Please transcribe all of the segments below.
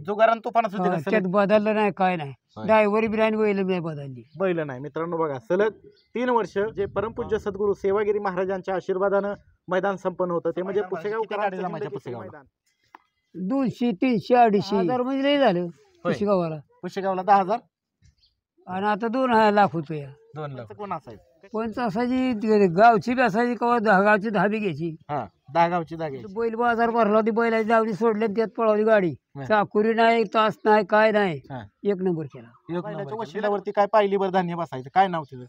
जुगारान तुफानच होती का त्यात सलग? बदललं नाही काय नाही. होय. ड्रायव्हर बिरायन बैल नाही बदलली. बैल नाही मित्रांनो बघा सलग 3 वर्ष जे परमपूज्य सद्गुरू सेवागिरी महाराजांच्या आशीर्वादानं मैदान संपन्न होतं ते म्हणजे पुसेगावकरांचं हिंदकेसरी मैदान. 200 300 250 हजार म्हणजे लय झालं पुशेगावाला. पुसेगावला 10,000 आणि आता 2 लाख रुपये. 2 लाख कोण असायचं? पंच असायची गावची बी असायची कवा 10 गावची 10 बी घ्यायची. हा 10 गावची जागे बैल बाजार भरला होती बैलाची दावणी सोडली आणि त्यात पळवली गाडी. हा. चाकुरी नाही तास नाही काय नाही. हा. 1 नंबर केला. बैलाच्या वशिल्यावरती काय पाहिली बरं धान्य बसायचं काय नाव तिचं?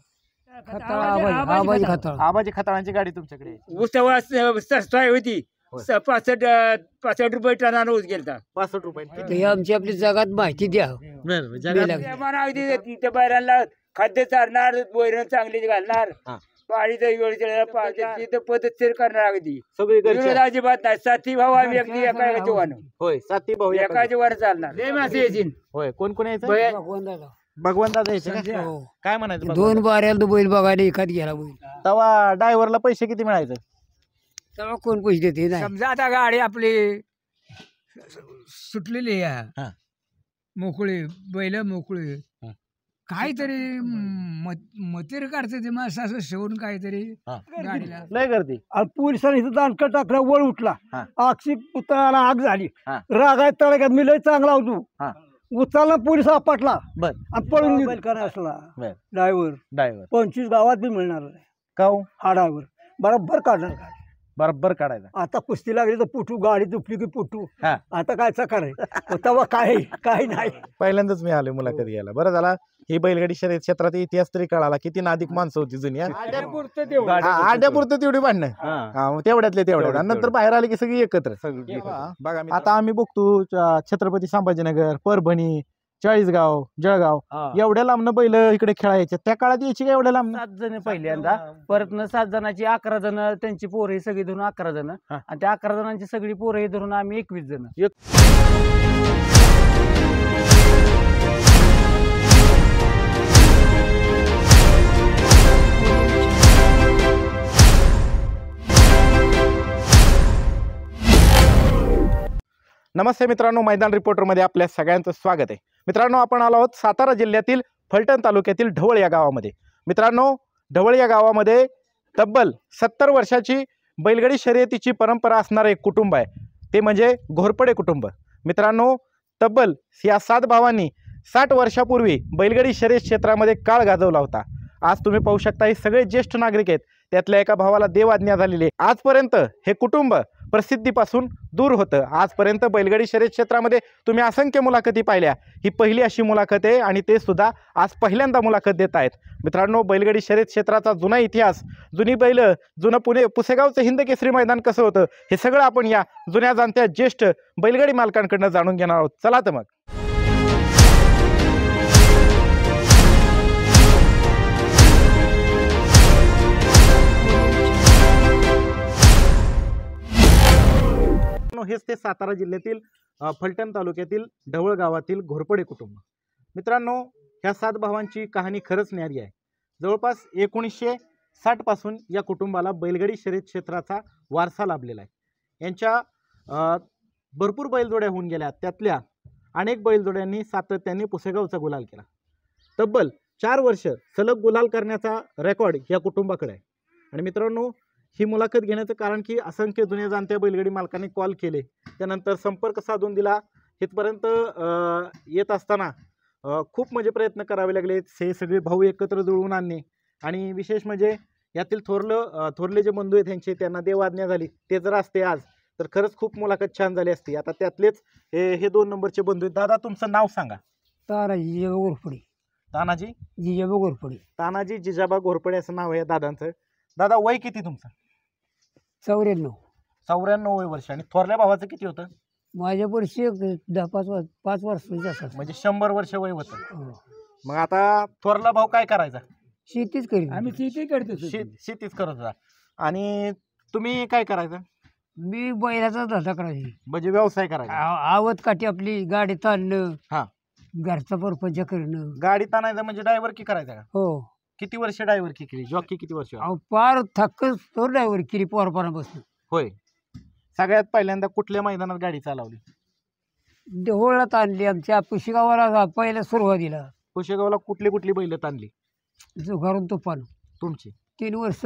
आबाजी खताळ. आबाजी खताळांची गाडी तुमच्याकडे आहे. ऊसावर होती होय. 65 रुपये टनानं ऊस गेलता. 65 रुपये हे आमची आपली जगात माहिती द्या. बरं, जगात त्या बैलांना खाद्य चारणार वैरण चांगली घालणार हा. पाणीचं वेळेच्या पद्धतशीर करणार अगदी सगळी विरोध घरची अजिबात नाही. 7 भाऊ आम्ही अगदी एका जीवानं होय 7 भाऊ एका जीवानं चालणार लय मासे यायची. होय कोण कोण यायचं? भगवंताला. भगवान दादा यायचे का? हो. काय म्हणायचं भगवान? 2 बाऱ्याला तो बैल बघायला एखाद गेला बैल. तेव्हा ड्रायव्हरला पैसे किती मिळायचं? तेव्हा कोण पैसे देते नाही. समजा आता गाडी आपली सुटलेली हा. आहे मोकळी बैल मोकळी हा. काहीतरी मतेर काढते ते मग असं शेवून काहीतरी हा. गाडीला लय गर्दी. पोलिसांनी इथं दांडकं टाकला वळ उठला. हा. आक्षी पुतळ्याला आग झाली. हा. रागाय तळ्यात मी लय चांगला होतो. हा. उचलला पोलीस आपटला बर आणि पळून गेला. असला बर ड्रायव्हर 25 गावात बी मिळणार नाही. काऊ हा ड्रायव्हर बरोबर काढणार गाडी. बरोबर काढायचा. आता कुस्ती लागली तर पुटू गाडी दुपली की पुटू. हा. आता काय चकार आहे तेव्हा काय नाही. पहिल्यांदाच मी आलोय मुलाखत घ्यायला. बरं झाला ही बैलगाडी शर्यत क्षेत्रात इतिहास तरी कळाला. किती नादिक माणसं होती जुनी. आड्यापुरतं तेवढी भांडणं तेवढ्यातले तेवढ्या नंतर बाहेर आले की सगळी एकत्र. बघा आता आम्ही बघतो छत्रपती संभाजीनगर परभणी 40गाव जळगाव एवढ्या लांबनं बैल इकडे खेळायचे. त्या काळात यायची का एवढ्या लांब? 7 जण पहिल्यांदा परत 7 जणांची 11 जण त्यांची पोरं सगळी धरून 11 जण आणि त्या 11 जणांची सगळी पोरं धरून आम्ही 21 जण. नमस्ते मित्रांनो, मैदान रिपोर्टरमध्ये आपल्या सगळ्यांचं स्वागत आहे. मित्रांनो आपण आलो आहोत सातारा जिल्ह्यातील फलटण तालुक्यातील ढवळ या गावामध्ये. मित्रांनो ढवळ या गावामध्ये तब्बल 70 वर्षाची बैलगाडी शर्यतीची परंपरा असणारं एक कुटुंब आहे, ते म्हणजे घोरपडे कुटुंब. मित्रांनो तब्बल या 7 भावांनी 60 वर्षापूर्वी बैलगाडी शर्यत क्षेत्रामध्ये काळ गाजवला होता. आज तुम्ही पाहू शकता हे सगळे ज्येष्ठ नागरिक आहेत. त्यातल्या एका भावाला देवाज्ञा झालेली आहे. आजपर्यंत हे कुटुंब प्रसिद्धीपासून दूर होतं. आजपर्यंत बैलगाडी शर्यत क्षेत्रामध्ये तुम्ही असंख्य मुलाखती पाहिल्या. ही पहिली अशी मुलाखत आहे आणि ते सुद्धा आज पहिल्यांदा मुलाखत देत आहेत. मित्रांनो बैलगाडी शर्यत क्षेत्राचा जुना इतिहास, जुनी बैल, जुनं पुसेगावचं हिंदकेसरी मैदान कसं होतं हे सगळं आपण या जुन्या जाणत्या ज्येष्ठ बैलगाडी मालकांकडनं जाणून घेणार आहोत. चला तर मग. हेच ते सातारा जिल्ह्यातील फलटण तालुक्यातील ढवळ गावातील घोरपडे कुटुंब. मित्रांनो ह्या 7 भावांची कहाणी खरंच न्यारी आहे. जवळपास 1960 पासून या कुटुंबाला बैलगाडी शर्यत क्षेत्राचा वारसा लाभलेला आहे. यांच्या भरपूर बैलजोड्या होऊन गेल्या. त्यातल्या अनेक बैलजोड्यांनी सातत्याने पुसेगावचा गुलाल केला. तब्बल 4 वर्ष सलग गुलाल करण्याचा रेकॉर्ड या कुटुंबाकडे आहे. आणि मित्रांनो ही मुलाखत घेण्याचं कारण की असंख्य जुन्या जाणत्या बैलगाडी मालकांनी कॉल केले, त्यानंतर संपर्क साधून दिला. इथपर्यंत येत असताना खूप म्हणजे प्रयत्न करावे लागले. हे सगळे भाऊ एकत्र जुळवून आणणे आणि विशेष म्हणजे यातील थोरले जे बंधू आहेत त्यांचे त्यांना देवाज्ञा झाली. ते जर असते आज तर खरंच खूप मुलाखत छान झाली असती. आता त्यातलेच हे 2 नंबरचे बंधू आहेत. दादा तुमचं नाव सांगा. तानाजी जिजाबा घोरपडे. तानाजी जिजाबा घोरपडे. तानाजी जिजाबा घोरपडे असं नाव आहे दादांचं. दादा वय किती तुमचं? 94. 94 वर्ष. आणि थोरल्या भावाचं किती होतं? माझ्या वर्षी 5 वर्षांचे असतात. म्हणजे 100 वर्ष वय होतं. मग आता थोरला भाऊ काय करायचा? शेतीच करीत. आम्ही शेती करतो. शेतीच करत होता. आणि तुम्ही काय करायचं? मी बैलाचा धंदा करायची. म्हणजे व्यवसाय करायचा. आवत काठी आपली गाडी ताणणं, हा घरचा परपंच करणं. गाडी ताणायचं म्हणजे ड्रायव्हर की करायचा का? हो. किती वर्ष ड्रायव्हर की केली? जॉकी किती वर्ष? पार थक्कच तो ड्रायव्हर केली पोरपाना बसून. होय. सगळ्यात पहिल्यांदा कुठल्या मैदानात गाडी चालवली? देवळात आणली आमच्या पुशेगावाला पहिल्या सुरुवातीला पुशेगावला कुठली कुठली बैल ताणली जुगारून तुफान तुमची? 3 वर्ष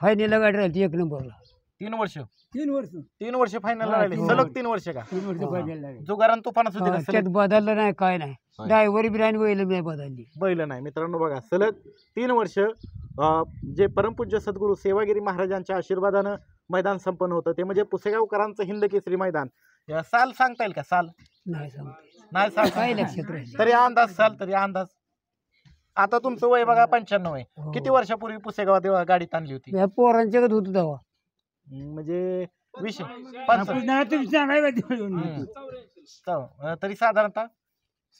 फायनलला गाडी राहिली 1 नंबरला. 3 वर्ष 3 वर्ष फायनल हा, राहिले 3 सलग वर्ष. 3 वर्ष का? 3 वर्ष फायनल लागली. जुगारान तुफानच होती का त्यात सलग? बदललं नाही काय नाही. होय. ड्रायव्हर बिराणी बैल नाही बदलली. बैल नाही मित्रांनो बघा सलग 3 वर्ष जे परमपूज्य सद्गुरू सेवागिरी महाराजांच्या आशीर्वादानं मैदान संपन्न होतं ते म्हणजे पुसेगावकरांचं हिंद केसरी मैदान. साल सांगता येईल का? साल नाही सांगते नाही सांगता काय येत. लक्षात राहील. तरी अंदाज साल तरी अंदाज. आता तुमचं वय बघा 95 आहे. हो. किती वर्षापूर्वी पुसेगावात गाडी ताणली होती? या पोरांच्याकडे होतं तेव्हा. म्हणजे 20 तरी साधारणतः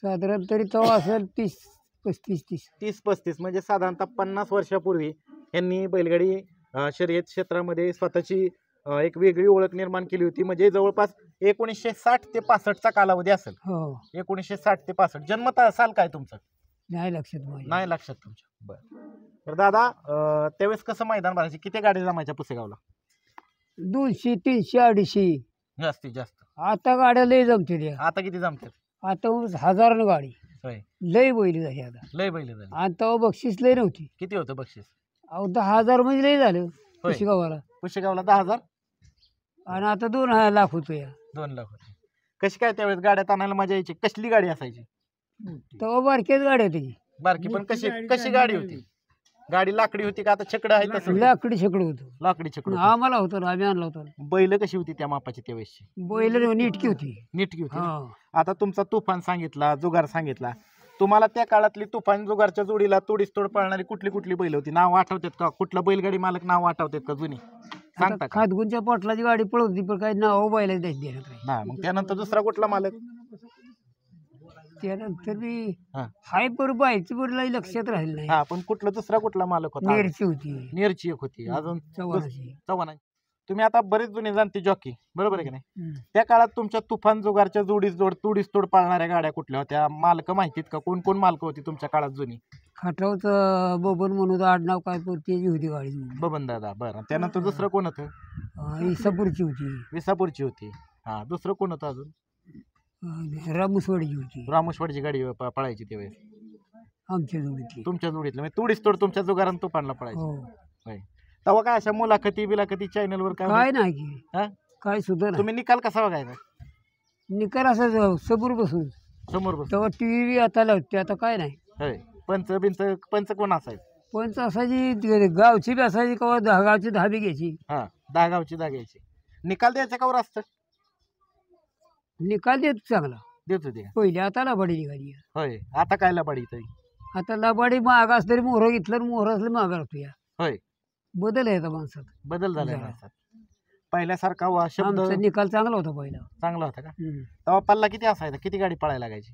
साधारण तरी तेव्हा असेल 30-35 30-35 म्हणजे साधारणतः 50 वर्षापूर्वी यांनी बैलगाडी शर्यत क्षेत्रामध्ये स्वतःची एक वेगळी ओळख निर्माण केली होती. म्हणजे जवळपास 1960 ते 65चा कालावधी असेल. हो 1960 ते 65 जन्मत साल काय तुमचं? नाही लक्षात माझ्या. नाही लक्षात तुमच्या. बरं तर दादा त्यावेळेस कसं मैदान भरायचे? किती गाडी जमायच्या पुसेगावला? 200, 300, 250. जास्तीत जास्त. आता गाड्या लय जमते त्या. आता किती जमतात? आता हजारानं गाडी होय लय बैल झाली आता. लय बैल झाले. आणि तेव्हा बक्षीस लय नव्हती. किती होतं बक्षीस? अहो 10,000 म्हणजे लय झालं होय. पुशेगावाला. पुशेगावला 10,000 आणि आता 2 लाख होतो या. 2 लाख होते. कशी काय त्यावेळेस गाड्यात आणायला मजा यायची? कसली गाडी असायची? तेव्हा बारक्याच गाड्या त्याची. बारकी पण कशी गाडी होती? गाडी लाकडी होती का आता छकडं आहे तसं? लाकडी शेकडं होतं. लाकडी छकडं. आम्हाला होतं ना, आम्ही आणला होतो ना. बैल कशी होती त्या मापाची त्यावेळेसची? बैल नीटकी होती. नीटकी होती ना? हा आता तुमचा तुफान सांगितला, जुगार सांगितला. तुम्हाला त्या काळातली तुफान जुगारच्या जोडीला तोडीस-तोड पळणारी कुठली कुठली बैल होती? नाव आठवतात का? कुठला बैलगाडी मालक नाव आठवतात का जुनी? सांगता आता का? खातगुंच्या पोटलाची गाडी पळत होती पण काही नाव बैला द्यायची देण्यात नाही. ना मग त्यानंतर दुसरा कुठला मालक? त्यानंतर मी हा. हाय पर बायची बरलाही लक्षात राहिलं नाही. हा पण कुठला दुसरा कुठला मालक होता? नेरची होती. नेरची एक होती. अजून चव्हाणाची. चव्हाण. तुम्ही आता बरेच जुने जाणते जॉकी बरोबर आहे की नाही? हम्म. त्या काळात तुमच्या तुफान जुगारच्या तोडीस तोड पाळणाऱ्या गाड्या कुठल्या होत्या? मालक माहितीत का? कोण कोण मालक होती तुमच्या काळात जुनी? खटावचं बबन म्हणून आडनाव काय पण त्याची होती गाडी. बबन दादा. बरं त्यानंतर दुसरं कोण होतं? इसापूरची होती. विसापूरची होती. हा दुसरं कोण होतं अजून? रामुसवाडीची होती. रामेश्वरची गाडी पळायची त्यावेळेस आमच्या जोडीतली. तुमच्या जोडीतलं म्हणजे तोडीस तोड तुमच्या जुगारानं तुफानला पळायची. हो तेव्हा काय अशा मुलाखती चॅनलवर काय काय नाही की हा? काय सुद्धा नाही. तुम्ही निकाल कसा बघायचा? निकाल असं समोर बसून. समोर बस. तेव्हा टीव्ही आता लावते आता काय नाही. होय पंच कोण असायचं? पंच असायची गावची बी असायची कवा गावची 10 बी घ्यायची. हा 10 गावची जागायची. निकाल द्यायचा का वर असतं? निकाल देत चांगला देत होते का? पहिले. आता लबाडी निघाली. होय आता काय लबाडी तरी? आता लबाडी महाग असं तरी मोहरं घेतलं मोहरं असलं महाग असतो या. होय बदल आहे आता माणसात. बदल झाला झाला. माणसात. पहिल्यासारखा शब्द आमचा निकाल चांगला होता पहिला. चांगला होता का? हम्म. तेव्हा पल्ला किती असायचा? किती गाडी पळायला लागायची?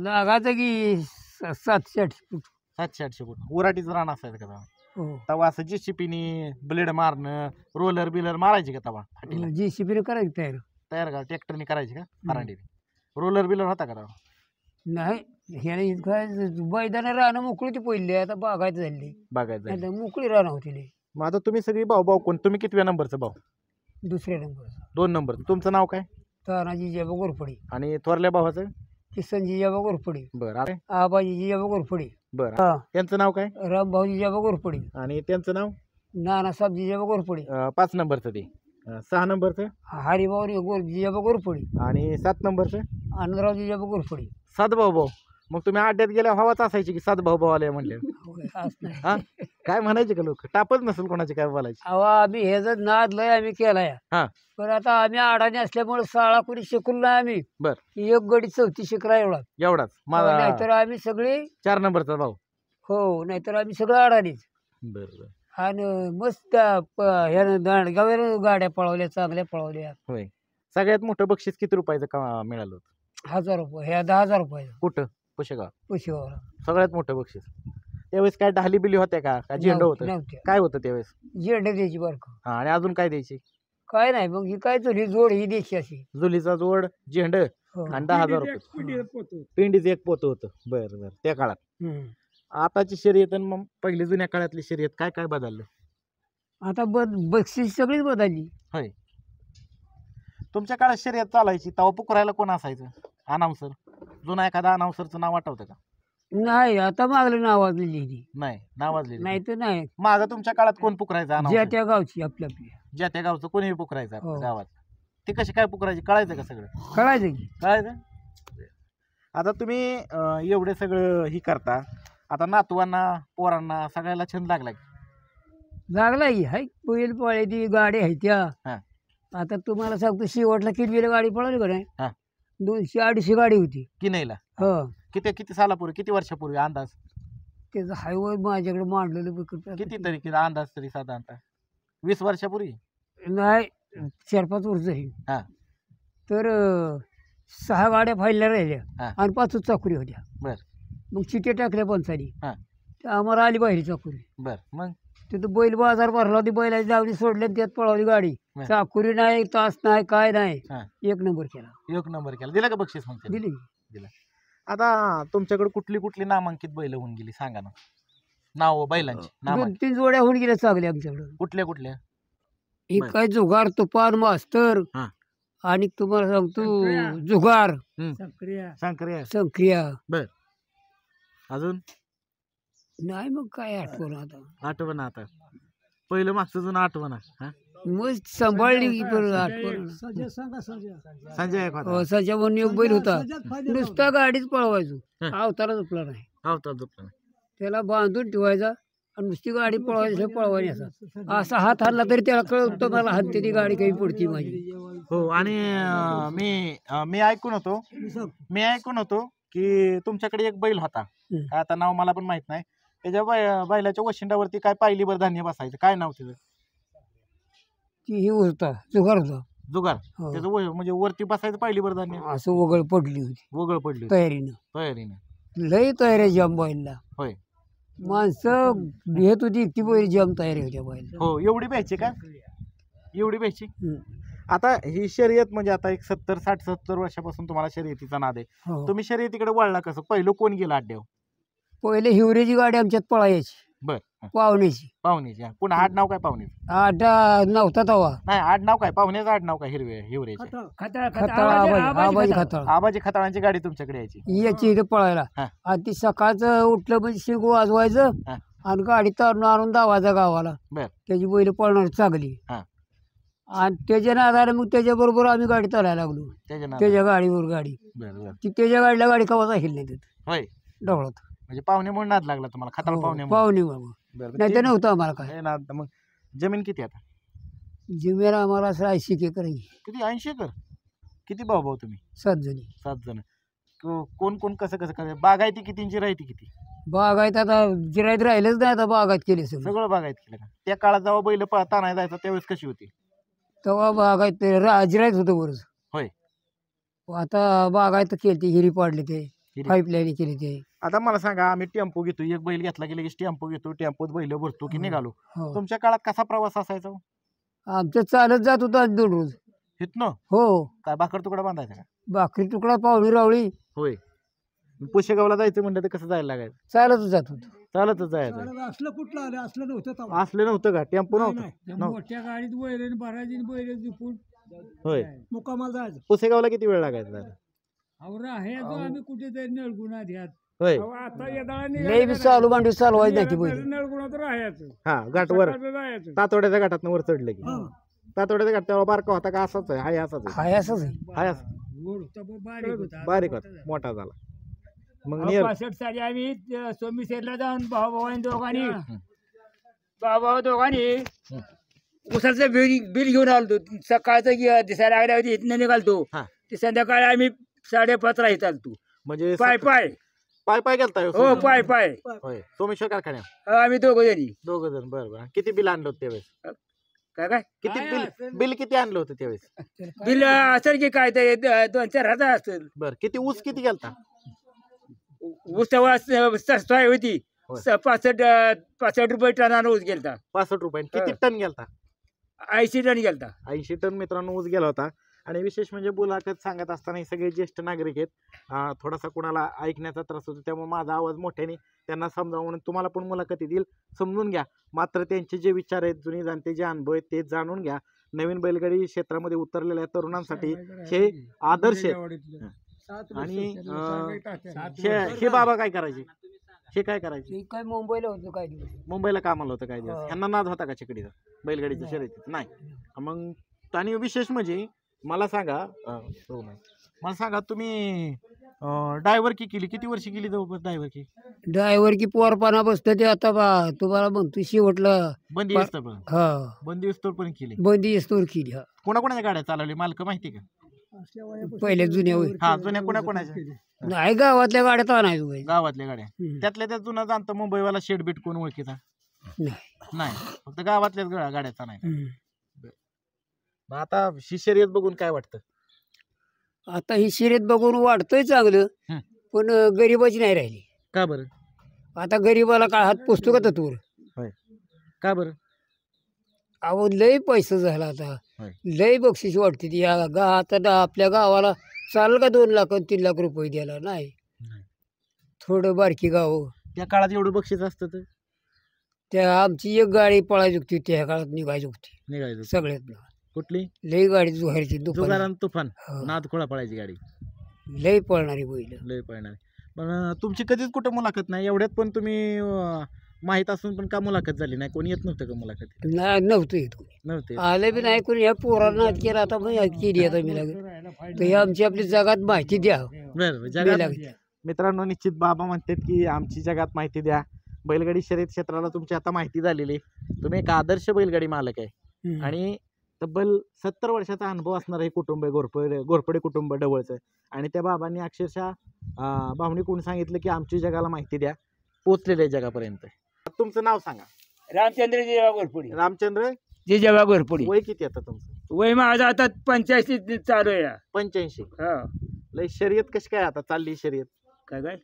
लागायचं की 700-800 फूट. 700-800 फूट. उराटीचं रान असायचं का तेव्हा? हो तेव्हा असं JCPनी ब्लेड मारणं रोलर बिलर मारायची का तेव्हा फाटीला? JCB करायची तयार. तयार का ट्रॅक्टरनी करायची का? फरांडीने रोलर बिलर होता का तेव्हा? नाही ह्याने काय बैदाने राहणं मोकळी ती पहिली. आता बागायचं झाली. बघायचं नाही तर मोकळी राहणं होती लई. मग आता तुम्ही सगळी भाऊ कोण? तुम्ही कितव्या नंबरचं भाऊ? दुसऱ्या नंबरचा 2 नंबरचं. तुमचं नाव काय? तानाजी जेबा गोरफडी. आणि थोरल्या भावाचं? किसनजी जेबा गोरफडी. बरं आबाजी जेबा गोरफडी. बरं हा त्यांचं नाव काय? रामभाऊजी जेबा गोरफडी. आणि त्यांचं नाव? नानासाहेबजी जेबा गोरफडी. 5 नंबरचं ते. 6 नंबरचं? हरिभाऊ जेबा गोरफडी. आणि 7 नंबरचं? आनंदरावजी जेबा गोरफडी. 7 भाऊ. मग तुम्ही अड्ड्यात गेल्या हवाच असायची की 7 भाऊ आले म्हणले? होय, असं नाही. हा काय म्हणायचे का लोक? टापच नसेल कोणाचे काय बोलायचे? अहो आम्ही हे जर नाद लय आम्ही केलाय. हा पण आता आम्ही अडाणी असल्यामुळे शाळा कोणी शिकून नाही आम्ही. बर. एक गडी 4थी शिकला एवढा. एवढाच माझा नाहीतर आम्ही सगळे 4 नंबरचा भाऊ. हो नाहीतर आम्ही सगळं अडाणीच. बरं आणि मस्त ह्यानं दांडगावर गाड्या पळवल्या चांगल्या पळवल्या. होय. सगळ्यात मोठं बक्षीस किती रुपयाचं का मिळालं होतं? 1000 रुपये. ह्या 10,000 रुपयाचं कुठं? पुशेगाव. पुशेगावला. सगळ्यात मोठं बक्षीस. त्यावेळेस काय ढाली बिली होत्या का झेंडं होतं? नव्हत्या. काय होतं त्यावेळेस? झेंडे द्यायची बरं का. हा आणि अजून काय द्यायची? काय नाही मग ही काय तुझी जोड ही द्यायची अशी. जुलीचा जोड झेंड हो. आणि 10,000 रुपये. पिंडीचं एक पोतं होतं. बरं त्या काळात. हम्म. आताची शर्यत आणि मग पहिली जुन्या काळातली शर्यत काय काय बदललं? आता बक्षीस सगळीच बदलली. होय. तुमच्या काळात शर्यत चालायची तेव्हा पुकरायला कोण असायचं अनाउन्सर जुना एखादा अनाउन्सरचं नाव आठवतं का नाही आता मागलं नाव वाजलेली नाही नाव वाजले नाही तर नाही मागं तुमच्या काळात कोण पुकरायचं ज्या announcer? त्या गावची आपल्या आपल्या ज्या त्या गावचं कोणीही पुकरायचं आपल्या हो. गावात ते कशी काय पुकरायची कळायचं का सगळं कळायचं की कळायचं आता तुम्ही एवढे सगळं ही करता आता नातवांना पोरांना सगळ्याला छंद लागला की लागला की हाय बैल पळायची गाडी आहे त्या हा. आता तुम्हाला सांगतो शेवटला किती गाडी पळाली का नाही हा. 200-250 गाडी होती की नाहीला हो किती किती सालापूर्वी किती वर्षापूर्वी अंदाज त्याचं हायवे माझ्याकडे मांडलेलं किती तरी किती अंदाज तरी साधारणतः 20 वर्षापूर्वी नाही 4-5 वर्ष झाली हा. तर 6 गाड्या फायल्या राहिल्या हा. आणि 5 चाकुरी होत्या बर. मग चिट्या टाकल्या पंचानी हा. तर आम्हाला आली बाहेर चाकुरी बर मग तिथं बैल बाजार भरला होती बैलाची दावणी सोडली आणि त्यात पळवली गाडी बर. चाकुरी नाही तास नाही काय नाही हा. 1 नंबर केला 1 नंबर केला दिला का बक्षीस मग त्याला? दिली आता तुमच्याकडे कुठली कुठली नामांकित बैल होऊन गेली सांगा ना नाव बैलांची नामांकित 2-3 जोड्या होऊन गेल्या चांगल्या आमच्याकडं कुठल्या कुठल्या एक बर. काय जुगार तुपान मास्तर हा. आणि तुम्हाला सांगतो संक्रिया. जुगार सक्रिय संक्रिया अजून नाही मग काय आठवण आता आठवण आता पहिलं मागचं जुनं आठवण मग सांभाळली की परत आठवण संजय एक होता. सच्या म्हणून एक बैल होता नुसता गाडीच पळवायचो हा. अवतारा झोपला नाही आवता झोपला नाही. त्याला बांधून ठेवायचा आणि नुसती गाडी पळवायची पळवायचा असा हात हल्ला तरी त्याला कळत मला हाणते ती गाडी काही पडती माझी हो आणि मी ऐकून होतो की तुमच्याकडे एक बैल होता काय आता नाव मला पण माहित नाही त्याच्या बैलाच्या वशिंडावरती काय पायलीभर धान्य बसायचं काय नाव त्याचं ती ही होता जुगार होता जुगार हो. त्याचं म्हणजे वरती बसायचं पायलीभर धान्य असं वगळ पडली होती वगळ पडली होती. तयारीनं तयारीने लई तयारी जाम बैलला होय. माणसं भेट होती ती बैल जाम तयारी होत्या बैल हो एवढी प्यायची का एवढी प्यायची आता ही शर्यत म्हणजे आता एक 70-60-70 वर्षापासून तुम्हाला शर्यतीचा नाद आहे हो तुम्ही शर्यतीकडे वळला कसं पहिलं कोण गेलं अड्ड्यावर पहिले हिवरेची गाडी आमच्यात पळायची बर पाहुण्याची पाहुणेची पुन्हा आडनाव काय पाहुणेचं आड्डा नव्हता तवा नाही आडनाव काय पाहुण्याचं आडनाव काय हिवरेचे आबाजी खताळ आबाजी खताळांची गाडी तुमच्याकडे यायची याची इथे पळायला हा. आणि ती सकाळचं उठलं म्हणजे शिंग वाजवायचं हा. आणि गाडी तारून आणून दावायचा गावाला बर. त्याची बैल पळणार चांगली हा. आणि त्याच्या नादाने मग त्याच्याबरोबर आम्ही गाडी चालायला लागलो त्याच्या नावावर. त्याच्या गाडीवर गाडी बर बर ती त्याच्या गाडीला गाडी कवाच राहील नाही तिथं होय डवळत म्हणजे पाहुणे म्हणून नाद लागला तुम्हाला खताळ पाहुणे म्हणून. पाहुणे बाबा बरं, नाही तर ते- नव्हतं आम्हाला काय हे नाद मग जमीन किती आता जिम्मेर आम्हाला असं 80 एकर आहे. किती 80 एकर किती भाऊ तुम्ही 7 जणी 7 जण कोण कोण कसं कसं करायचं बागायती कितींची राहती किती बागायत आता जिरायत राहिलंच नाही आता बागायत केली सगळं सगळं बागायत केलं का त्या काळात जेव्हा बैल पळता नाही जायचं त्यावेळेस कशी होती तेव्हा बागायत जिरायत होतं बरंच होय. आता बागायत केली हिरी पाडली ते हिरी. पाईपलाईन केली ते आता मला सांगा आम्ही टेम्पो घेतो एक बैल घेतला की लगेच टेम्पो घेतो टेम्पोत बैल भरतो की हो. निघालो हो तुमच्या काळात कसा प्रवास असायचा हो? आमचं चालत जात होतं आज 2 रोज इथनं हो काय भाकर तुकडा बांधायचा का भाकरी तुकडा पावली रावळी होय पुशेगावला जायचं म्हणलं तर कसं जायला लागायचं चालतच जात होतो चालतच जायचं असलं कुठलं आलं असलं नव्हतं असलं नव्हतं का टेम्पो नव्हतं नव्हतं. मोठ्या गाडीत बैल भरायची बैल झुपून होय मुक्कामाला जायचं पुसेगावला किती वेळ लागायचा दादा? आवरा हे आम्ही कुठेतरी नळगुणात ह्यात होय आता येताळा लई बी चालू मांडू चालवायची नाही ती बैल नळगुणात राहायचं हा घाटवर सकाळचं जायचं तातोड्याच्या घाटात वर चढलं की तातोड्याच्या घाट तेव्हा बारका होता का असाच आहे हाय असाच आहे हाय असंच आहे हाय असं गोड होता पण बारीक होता बारीक होता मोठा झाला मग नियर 65 साली आम्ही सोमेश्वरला जाऊन भाऊ दोघांनी दोघांनी उसाचं बिल घेऊन आलतो सकाळचं दिसायला लागल्या होती इथनं निघालतो हा. ते संध्याकाळी आम्ही 5:30 ला इथं आलतो म्हणजे पाय पाय गेलता हो पाय होय सोमेश्वर कारखान्यात आम्ही दोघं जणी दोघ जण बरं किती बिल आणलं होतं त्यावेळेस काय किती बिल किती आणलं होतं त्यावेळेस बिल असेल की काय ते 2-4 असेल बरं किती ऊस किती गेलता ऊस तेव्हा स्वस्त होती होय. 65 रुपये टनानं ऊस गेलता 65 रुपये किती टन गेलता 80 टन गेलता 80 टन मित्रांनो ऊस गेला होता आणि विशेष म्हणजे मुलाखत सांगत असताना हे सगळे ज्येष्ठ नागरिक आहेत थोडासा कुणाला ऐकण्याचा त्रास होतो त्यामुळे माझा आवाज मोठ्याने त्यांना समजावून म्हणून तुम्हाला पण मुलाखती देईल समजून घ्या मात्र त्यांचे जे विचार आहेत जुनी जाणते जे अनुभव आहेत ते जाणून घ्या नवीन बैलगाडी क्षेत्रामध्ये उतरलेल्या तरुणांसाठी हे आदर्श आहेत. आणि हे बाबा काय करायचे, हे काय करायचे, काय मुंबईला होतो काय दिवस. मुंबईला कामाला होतं काय दिवस. ह्यांना नाद होता का चिकडीचा बैलगाडीच्या शर्यतीत? नाही. मग आणि विशेष म्हणजे मला सांगा मला सांगा तुम्ही ड्रायव्हर की केली, किती वर्षी केली जवळपास ड्रायव्हर की? ड्रायव्हर की पोरपाना बसतं ते आता बा तुम्हाला म्हणतो शेवटला बंदी असतं पण, हा बंदी असतो पण केली. बंदी स्टोर केली. हा कोणाकोणाच्या गाड्या चालवली मालक माहिती का? पहिल्या जुन्या होय. हा जुन्या कोणाकोणाच्या? नाही गावातल्या गाड्यात आणायचो बाई. गावातल्या गाड्या. त्यातल्या त्यात जुना जाणतं मुंबईवाला शेड बीट कोण ओळखीचा नाही. नाही, फक्त गावातल्याच गाड्याचा नाही. हम्म. मग आता ही शर्यत बघून काय वाटतं? आता ही शर्यत बघून वाटतंय चांगलं, हं. पण गरीबाची नाही राहिली. का बरं? आता गरीबाला काय हात पोचतो का तत्वर? का बरं? अहो लय पैसा झाला आता, होय. लय बक्षीस वाटते ती या आता आपल्या गावाला चालेल का 2 लाख आणि 3 लाख रुपये द्यायला? नाही. थोडं बारकी गाव. त्या काळात एवढं बक्षीस असतं तर त्या आमची एक गाडी पळायची होती, त्या काळात निघायची होती निघायचं. सगळ्यात. कुठली? लय गाडी जुहारची दुकान, जुगारान तुफान, हो. नाद खोळा पळायची गाडी, लय पळणारी बैल. लय पळणार. पण तुमची कधीच कुठं मुलाखत नाही, एवढ्यात पण तुम्ही माहीत असून पण का मुलाखत झाली नाही? कोणी येत नव्हतं का मुलाखत? नाही नव्हतं येत कोणी, नव्हते. आलं बी नाही कोणी. ह्या पोरांना हात केला आता मग केली आता मी लागेल तर हे आमची आपली जगात माहिती द्या. बरं जगात मित्रांनो, निश्चित बाबा म्हणतात की आमची जगात माहिती द्या. बैलगाडी शर्यत क्षेत्राला तुमची आता माहिती झालेली. तुम्ही एक आदर्श बैलगाडी मालक आहे आणि तब्बल 70 वर्षाचा अनुभव असणारं हे कुटुंब आहे, घोरपडे कुटुंब ढवळचं. आणि त्या बाबांनी अक्षरशः भावनिक कोणी सांगितलं की आमची जगाला माहिती द्या, पोचलेल्या जगापर्यंत. तुमचं नाव सांगा. रामचंद्र जेवा घोरपडी. रामचंद्र जेवा घोरपडी. वय किती आता तुमचं? वय माझं आता 85 चालू आहे. 85. हा. लय शर्यत कशी काय आता चालली शर्यत? काय काय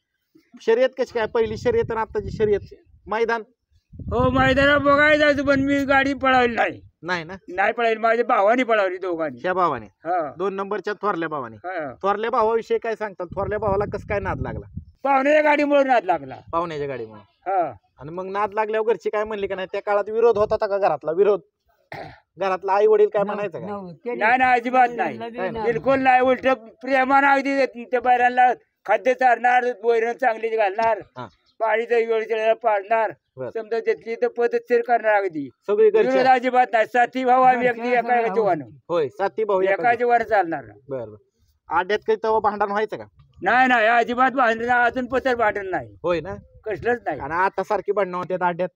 शर्यत कशी काय? पहिली शर्यत आणि आताची शर्यत मैदान? हो मैदानात बघायला जायचं, पण मी गाडी पळवली नाही. नाही ना? नाही पळाली, माझ्या भावाने पळवली दोघांनी. ह्या भावाने, हा 2 नंबरच्या थोरल्या भावाने. हा. थोरल्या भावाविषयी काय सांगतात? थोरल्या भावाला कसं काय नाद लागला? पाहुण्याच्या गाडीमुळे नाद लागला. पाहुण्याच्या गाडीमुळे. हा. आणि मग नाद लागल्यावर घरची काय म्हणली का नाही? त्या काळात विरोध होता का घरातला? विरोध घरातला आई वडील काय म्हणायचं का? नाही नाही, अजिबात नाही, बिलकुल नाही. उलट प्रेमानं अगदी त्या बैलांना खाद्य चारणार, वैरण चांगली घालणार, हा. पाणी वेळेला पाडणार, बरं. समजा घेतली तर पद्धतशीर करणार. अगदी सगळी विरोध घरची. अजिबात नाही. 7 भाऊ आम्ही अगदी एका जीवानं, होय 7 भाऊ एका जीवानं चालणार. बरं. आड्यात काही तेव्हा भांडण व्हायचं का? नाही नाही, अजिबात भांडण, अजून पत्र भांडण नाही, होय ना? कसलंच नाही. आणि आता सारखी भांडणं होत्यात आड्यात?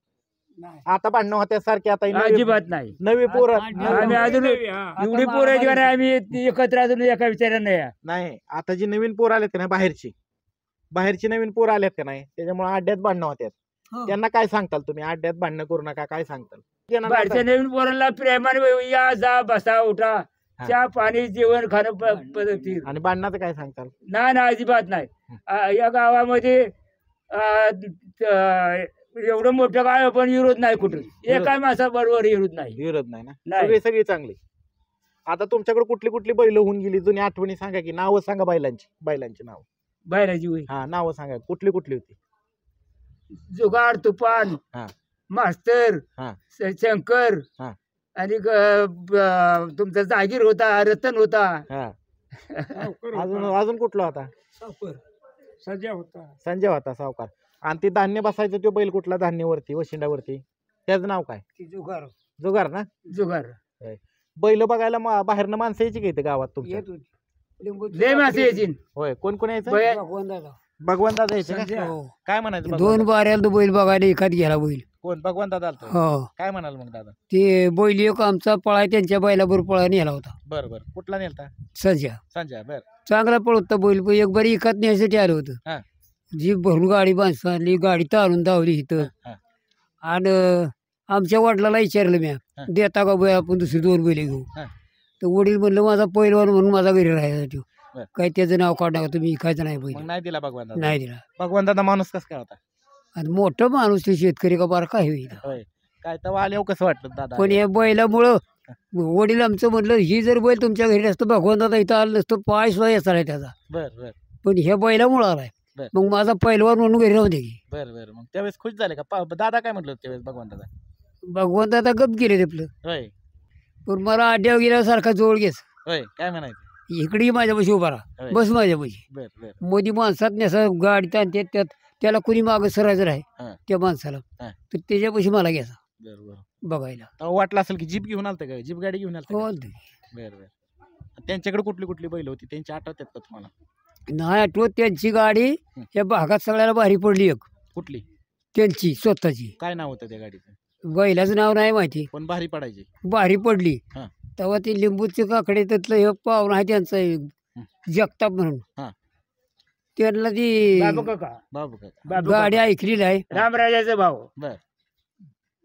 आता भांडणं होत्या सारखी आता ही अजिबात नाही. नवी पोरं आम्ही अजून एवढी पोराची का नाही, आम्ही एकत्र अजून एका विचारानं नाही. नाही. आता जी नवीन पोर आलेत का नाही, बाहेरची नवीन पोर आलेत का नाही, त्याच्यामुळे अड्ड्यात भांडणं होत्यात. त्यांना काय सांगताल तुम्ही? अड्ड्यात भांडणं करू नका, काय सांगताल? बाहेरच्या नवीन पोरांना प्रेमाने या जा बसा उठा, चहा पाणी जेवण खाणं पद्धतशीर. आणि भांडणाचं काय सांगताल? नाही नाही, अजिबात नाही. या गावामध्ये एवढं मोठं गाव पण विरोध नाही कुठं, एका माणसाबरोबर विरोध नाही. विरोध नाही ना? नाही. सगळी चांगली. आता तुमच्याकडे कुठली बैल होऊन गेली जुनी आठवणी सांगा की. नावं सांगा बैलांची नाव. बाहेरची होई हा नावं सांगा, कुठली होती? जुगार, तुफान, हा. मास्तर, हा. शंकर, हा. आणि तुमचा जागीर होता, रतन होता. हा. अजून कुठला होता? संजय होता सावकार. आणि ते धान्य बसायचं तो बैल कुठला? धान्यावरती वशिंडावरती, त्याचं नाव काय? जुगार ना? जुगार. बैल बघायला बाहेरनं माणसं यायची का इथे गावात तुमच्या? लय मासे यायची. होय. कोण यायचं? बया- भगवान दादा यायचे का? काय म्हणायचं? 2 बाऱ्याला तो बैल बघायला एखाद गेला बैल. कोण? भगवान दादा आलता? हो. काय म्हणाल मग दादा? ते बैल एक आमचा पळाय त्यांच्या बैलाबरोबर पळा नेला होता. बरं. कुठला नेलता? सज्जा. संजय. बर. चांगला पळवता बैल, पण एक बारी एखाद न्यायसाठी आलं होतं. हा. जीप भरून गाडी माणसं आणली, गाडी तारून धावली इथं. हा. आणि आमच्या वडिलाला विचारलं मी, हा. देता का बैल आपण दुसरी 2 बैल घेऊ? हा. तर वडील म्हणलं माझा पैलवान म्हणून माझा घरी राहायचा. बर. काय त्याचं नाव काढणार तुम्ही, ऐकायचं नाही मग बैल. नाही दिला भगवान दादा? नाही दिला. भगवान दादा माणूस कस काय होता? आणि मोठं माणूस ते शेतकरी का बारा काय होईल. होय. काय तेव्हा आल्यावर कसं वाटलं दादा? पण या बैलामुळं वडील आमचं म्हणलं, ही जर बैल तुमच्या घरी नसतं, भगवान दादा इथं आलं नसतं, पाय सुद्धा येणार आहे त्याचा. बर. पण ह्या बैलामुळं आलाय. बर. मग माझा पैलवान म्हणून घरी राहू दे की. बर. मग त्यावेळेस खुश झाले का? दादा काय म्हटलं त्यावेळेस भगवान दादा? भगवान दादा गप गेले आपलं. होय. पण मला अड्ड्यावर गेल्यासारखा जोड घ्यायचा. होय काय म्हणायचं? इकडे माझ्यापाशी उभा राहा, होय. बस माझ्यापाशी. बर बर मोदी माणसात नेसा गाडीत आणते त्यात त्याला कुणी मागं सरायचं हा. आहे त्या माणसाला, हा. तर त्याच्यापाशी मला घ्यायचा बर बर. बघायला. तेव्हा वाटलं असेल की जीप घेऊन आलतं का? जीप गाडी घेऊन आलतं हो का? आलतो. बर बर. त्यांच्याकडे कुठली कुठली बैल होती त्यांची आठवतात का तुम्हाला? नाही आठवत. त्यांची गाडी या भागात सगळ्याला भारी पडली एक, कुठली? त्यांची स्वतःची. काय नाव होतं त्या गाडीचं? बैलाचं नाव नाही माहिती, पण भारी पडायची. भारी पडली. हा. तेव्हा ते लिंबूचे काकडे त्यातलं हे पाहुणं आहे त्यांचं एक, जगताप म्हणून. हा. त्यांना ती बाबू काका बाबू काय? बाबू गाडी काका. ऐकलेली आहे रामराजाचा भाऊ. बर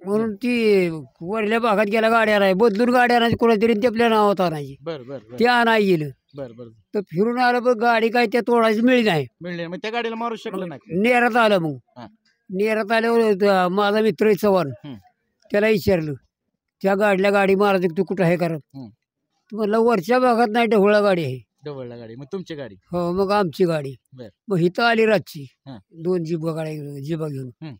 म्हणून ती वरल्या भागात गेला गाड्या नाही, बदलून गाड्या आणायची कोणातरी ते आपल्या नावात आणायची. बर बर बर ते आणाय गेलं बर बर. तर फिरून आलं, पण गाडी काय त्या तोडायची मिळली नाही. मिळले मग त्या गाडीला मारू शकलं नाही. नेरात आलं. मग हा. नेरात आल्यावर माझा मित्र आहे चव्हाण, त्याला विचारलं त्या गाडी मारायची तू कुठं आहे कारण. म्हणलं वरच्या भागात नाही, ढवळा गाडी आहे. डबलला गाडी. मग तुमची गाडी? हो. मग आमची गाडी. बर. मग इथं आली रातची हा. 2 जिबा घेऊन, हम्म.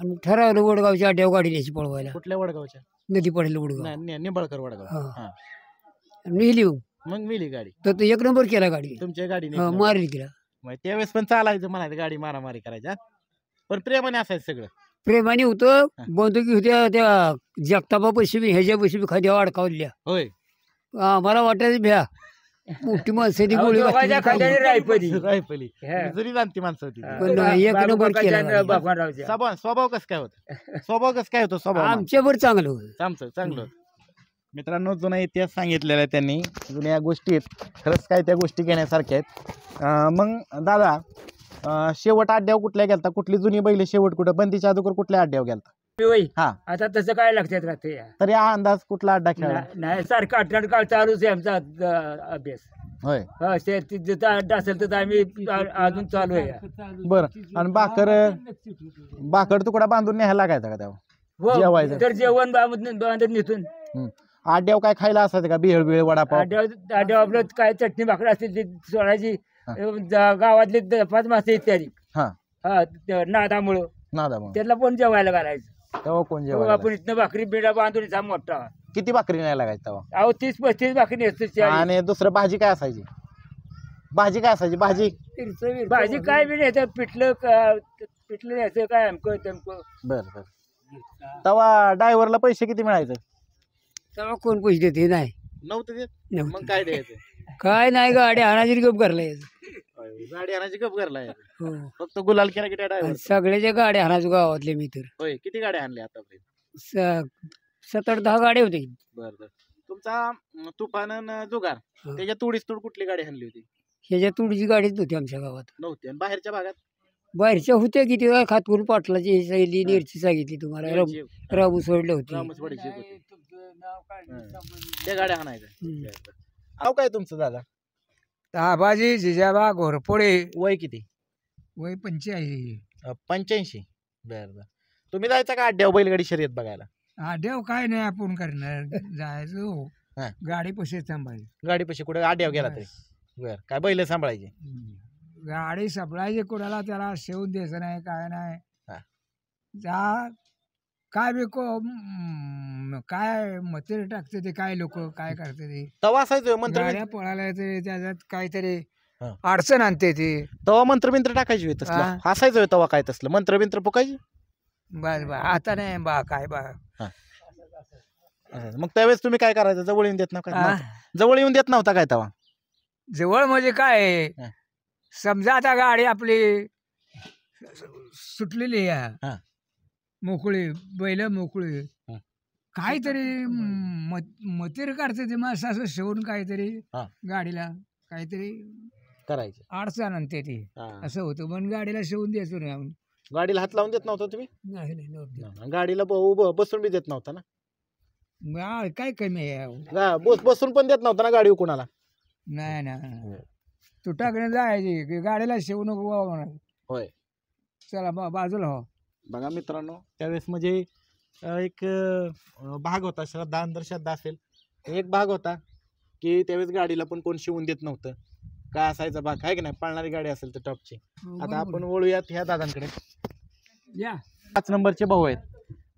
आणि ठरवलं वडगावच्या अड्ड्यावर गाडी न्यायची पळवायला. कुठल्या वडगावच्या? नदी पडेल वडगाव. निंबाळकर वडगाव. हा. हा. नेली मग. मग मिली गाडी. तर ते 1 नंबर केला गाडी. तुमच्या गाडीने? हा, मारली तिला. मग त्यावेळेस पण चालायचं म्हणायचं, गाडी मारामारी करायच्या, पण प्रेमाने असायचं सगळं. प्रेमाने होतं. बंदुकी होत्या त्या जगतापा पैसे बी ह्याच्या पैसे बी खाद्या अडकावल्या. होय. आम्हाला वाटायचं भ्या मोठी माणसाची गोळी दोघांच्या खांद्याने रायफली. रायफली हा. जरी जाणती माणसं होती. पण एक बाबू नंबर काकाच्या केला आणि बापनरावच्या. स्वभाव कसं काय होतं? स्वभाव कसं काय होतं? स्वभाव आमच्यावर चांगलं होतं. आमचं चांगलं होतं. मित्रांनो, जुना इतिहास सांगितलेला आहे त्यांनी, जुन्या गोष्टी आहेत, खरंच काय त्या गोष्टी घेण्यासारख्या आहेत. मग दादा, शेवट अड्ड्यावर कुठल्या गेलता? कुठली जुनी बैल शेवट कुठं? बंदीच्या अगोदर कुठल्या अड्ड्यावर गेलता? होय. हा. आता तसं काय लक्षात राहते? तरी हा अंदाज कुठला अड्डा खेळला? नाही सारखं आठवड काळ चालूच आहे आमचा अभ्यास. होय. हा, जिथं अड्डा असेल तर आम्ही अजून चालू आहे. बरं. आणि भाकर तुकडा बांधून न्यायला लागायचा का तेव्हा? हो, जेवायचं. तर जेवण बांधून निघून अड्ड्यावर काय खायला असायचं का? भेळ बिळ वडापाव? अड्ड्यावर आपलं काय चटणी भाकरी असतील ती सोडायची. गावातले 5 मासे इत्यादी. हा. हा, नादामुळं नादा मग त्याला पण जेवायला घालायचं. तेव्हा कोण हो, जेवायला? आपण इथनं भाकरी बिडा बांधून जा मोठा. किती भाकरी न्यायला लागायची तेव्हा? अहो 30-35 भाकरी असते. आणि दुसरं भाजी काय असायची? भाजी भाजी काय बी नाही, पिठलं न्यायचं काय अमकं तमकं. बर बर. तेव्हा ड्रायव्हरला पैसे किती मिळायचे? तेव्हा कोण पैसे देते नाही. नव्हते देत? नव्हते. मग काय द्यायचं? काय नाही, गाडी आणायची गप करला यायचं. गाडी आणायची गप करलाय. हो. फक्त गुलाल केला की ड्रायव्हर? आणि सगळ्याच्या गाड्या आणायचो गावातले मी तर. होय. किती गाड्या आणल्या आतापर्यंत? 7-8-10 गाड्या होते. बर बर. तुमचा तुफान जुगार त्याच्या तोडीस तोड कुठली गाडी आणली होती? ह्याच्या तुडीची गाडीच नव्हती आमच्या गावात. नव्हती. आणि बाहेरच्या भागात? बाहेरच्या होत्या किती खातकून पाटलाची ही सांगितली, नेरची सांगितली तुम्हाला, रामू सोडले होते. रामसवाडीची होती. त्या गाड्या आणायच्या. नाव काय तुमचं दादा? आबाजी जिजाबा घोरपडे. वय किती? वय 85. 85. बर बर. तुम्ही जायचा का अड्ड्यावर बैलगाडी शर्यत बघायला? आड्याव काय नाही आपण करणार, जायचं हो. हा. गाडी पशी सांभाळायची. गाडी पशी कुठे अड्ड्यावर गेला तरी? बर. काय बैल सांभाळायचे? गाडी सांभाळायची, कोणाला त्याला शेवून द्यायचं नाही, काय नाही. हा. जा काय बी काय मतेर टाकते ते, काय लोक काय करते ते. तवा असायचं मंत्र? गाड्या पळायला येते त्याच्यात काहीतरी हा. अडचण आणते ती. तवा मंत्रबिंत्र टाकायची होय तसलं? हा. असायचं होय तवा काय तसलं मंत्रबिंत्र फुकायची? बस बा आता नाही बा काय बा. मग त्यावेळेस तुम्ही काय करायचं? जवळ येऊन देत नव्हता? हा. जवळ येऊन देत नव्हता काय तवा? जवळ म्हणजे काय, हा. समजा आता गाडी आपली सुटलेली हा. आहे, मोकळी बैल मोकळी, हा. काहीतरी मतीर काढते ते, मग असं शेवून काहीतरी हा. गाडीला काहीतरी करायचं. अडचण आणते ती. असं होतं, पण गाडीला शेवून द्यायचो नाही आपण. गाडीला हात लावून देत नव्हता तुम्ही? नाही नाही नव्हतं. गाडीला बसून बी देत नव्हता ना? काय कमी आहे. बसून पण देत नव्हता ना गाडी कोणाला? नाही ना, तू टाकणे जायची की गाडीला शेवू नको बाबा म्हणा. होय. चला बाजूला हो. बघा मित्रांनो, त्यावेळेस म्हणजे एक भाग होता, श्रद्धा अंधश्रद्धा असेल, एक भाग होता की त्यावेळेस गाडीला पण कोण शिवून देत नव्हतं. काय असायचा भाग आहे की नाही? पाळणारी गाडी असेल तर टॉपची. आता आपण वळूयात ह्या दादांकडे. या 5 नंबरचे भाऊ आहेत.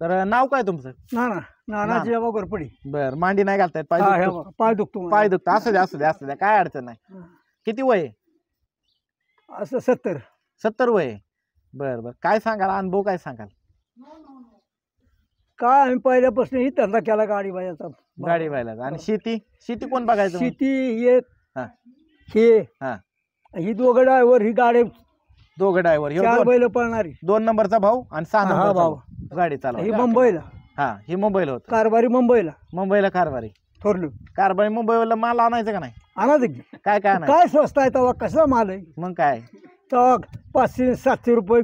तर नाव काय तुमचं? नाना. नानाची बाबा घोरपडी बर मांडी नाही घालतायत पाय हा, हे दुखतो. बघा, पाय दुखतो पाय दुखतो असू द्या असू द्या असू द्या काय अडचण नाही. किती वय आहे? असं 70. 70 वय आहे. बर बर काय सांगाल अनुभव काय सांगाल? काय आम्ही पहिल्यापासून ही धंदा केला गाडी बायाचा. गाडी व्हायला आणि शेती शेती कोण बघायचं मग? शेती एक हा. हे हा. ही दोघं ड्रायव्हर ही गाडी दोघं ड्रायव्हर 4 बैल पळणारी 2 नंबरचा भाऊ आणि 6 हा, नंबरचा भाऊ. भाऊ गाडी ही चालवा. मुंबईला हा ही मुंबईला होतं. कारभारी मुंबईला मुंबईला कारभारी थोरलं कारभारी मुंबईला माल आणायचं का नाही? आणायचं की काय काय आणायचं? काय स्वस्त आहे तेव्हा कसा माल आहे मग काय तेव्हा 500-700 रुपये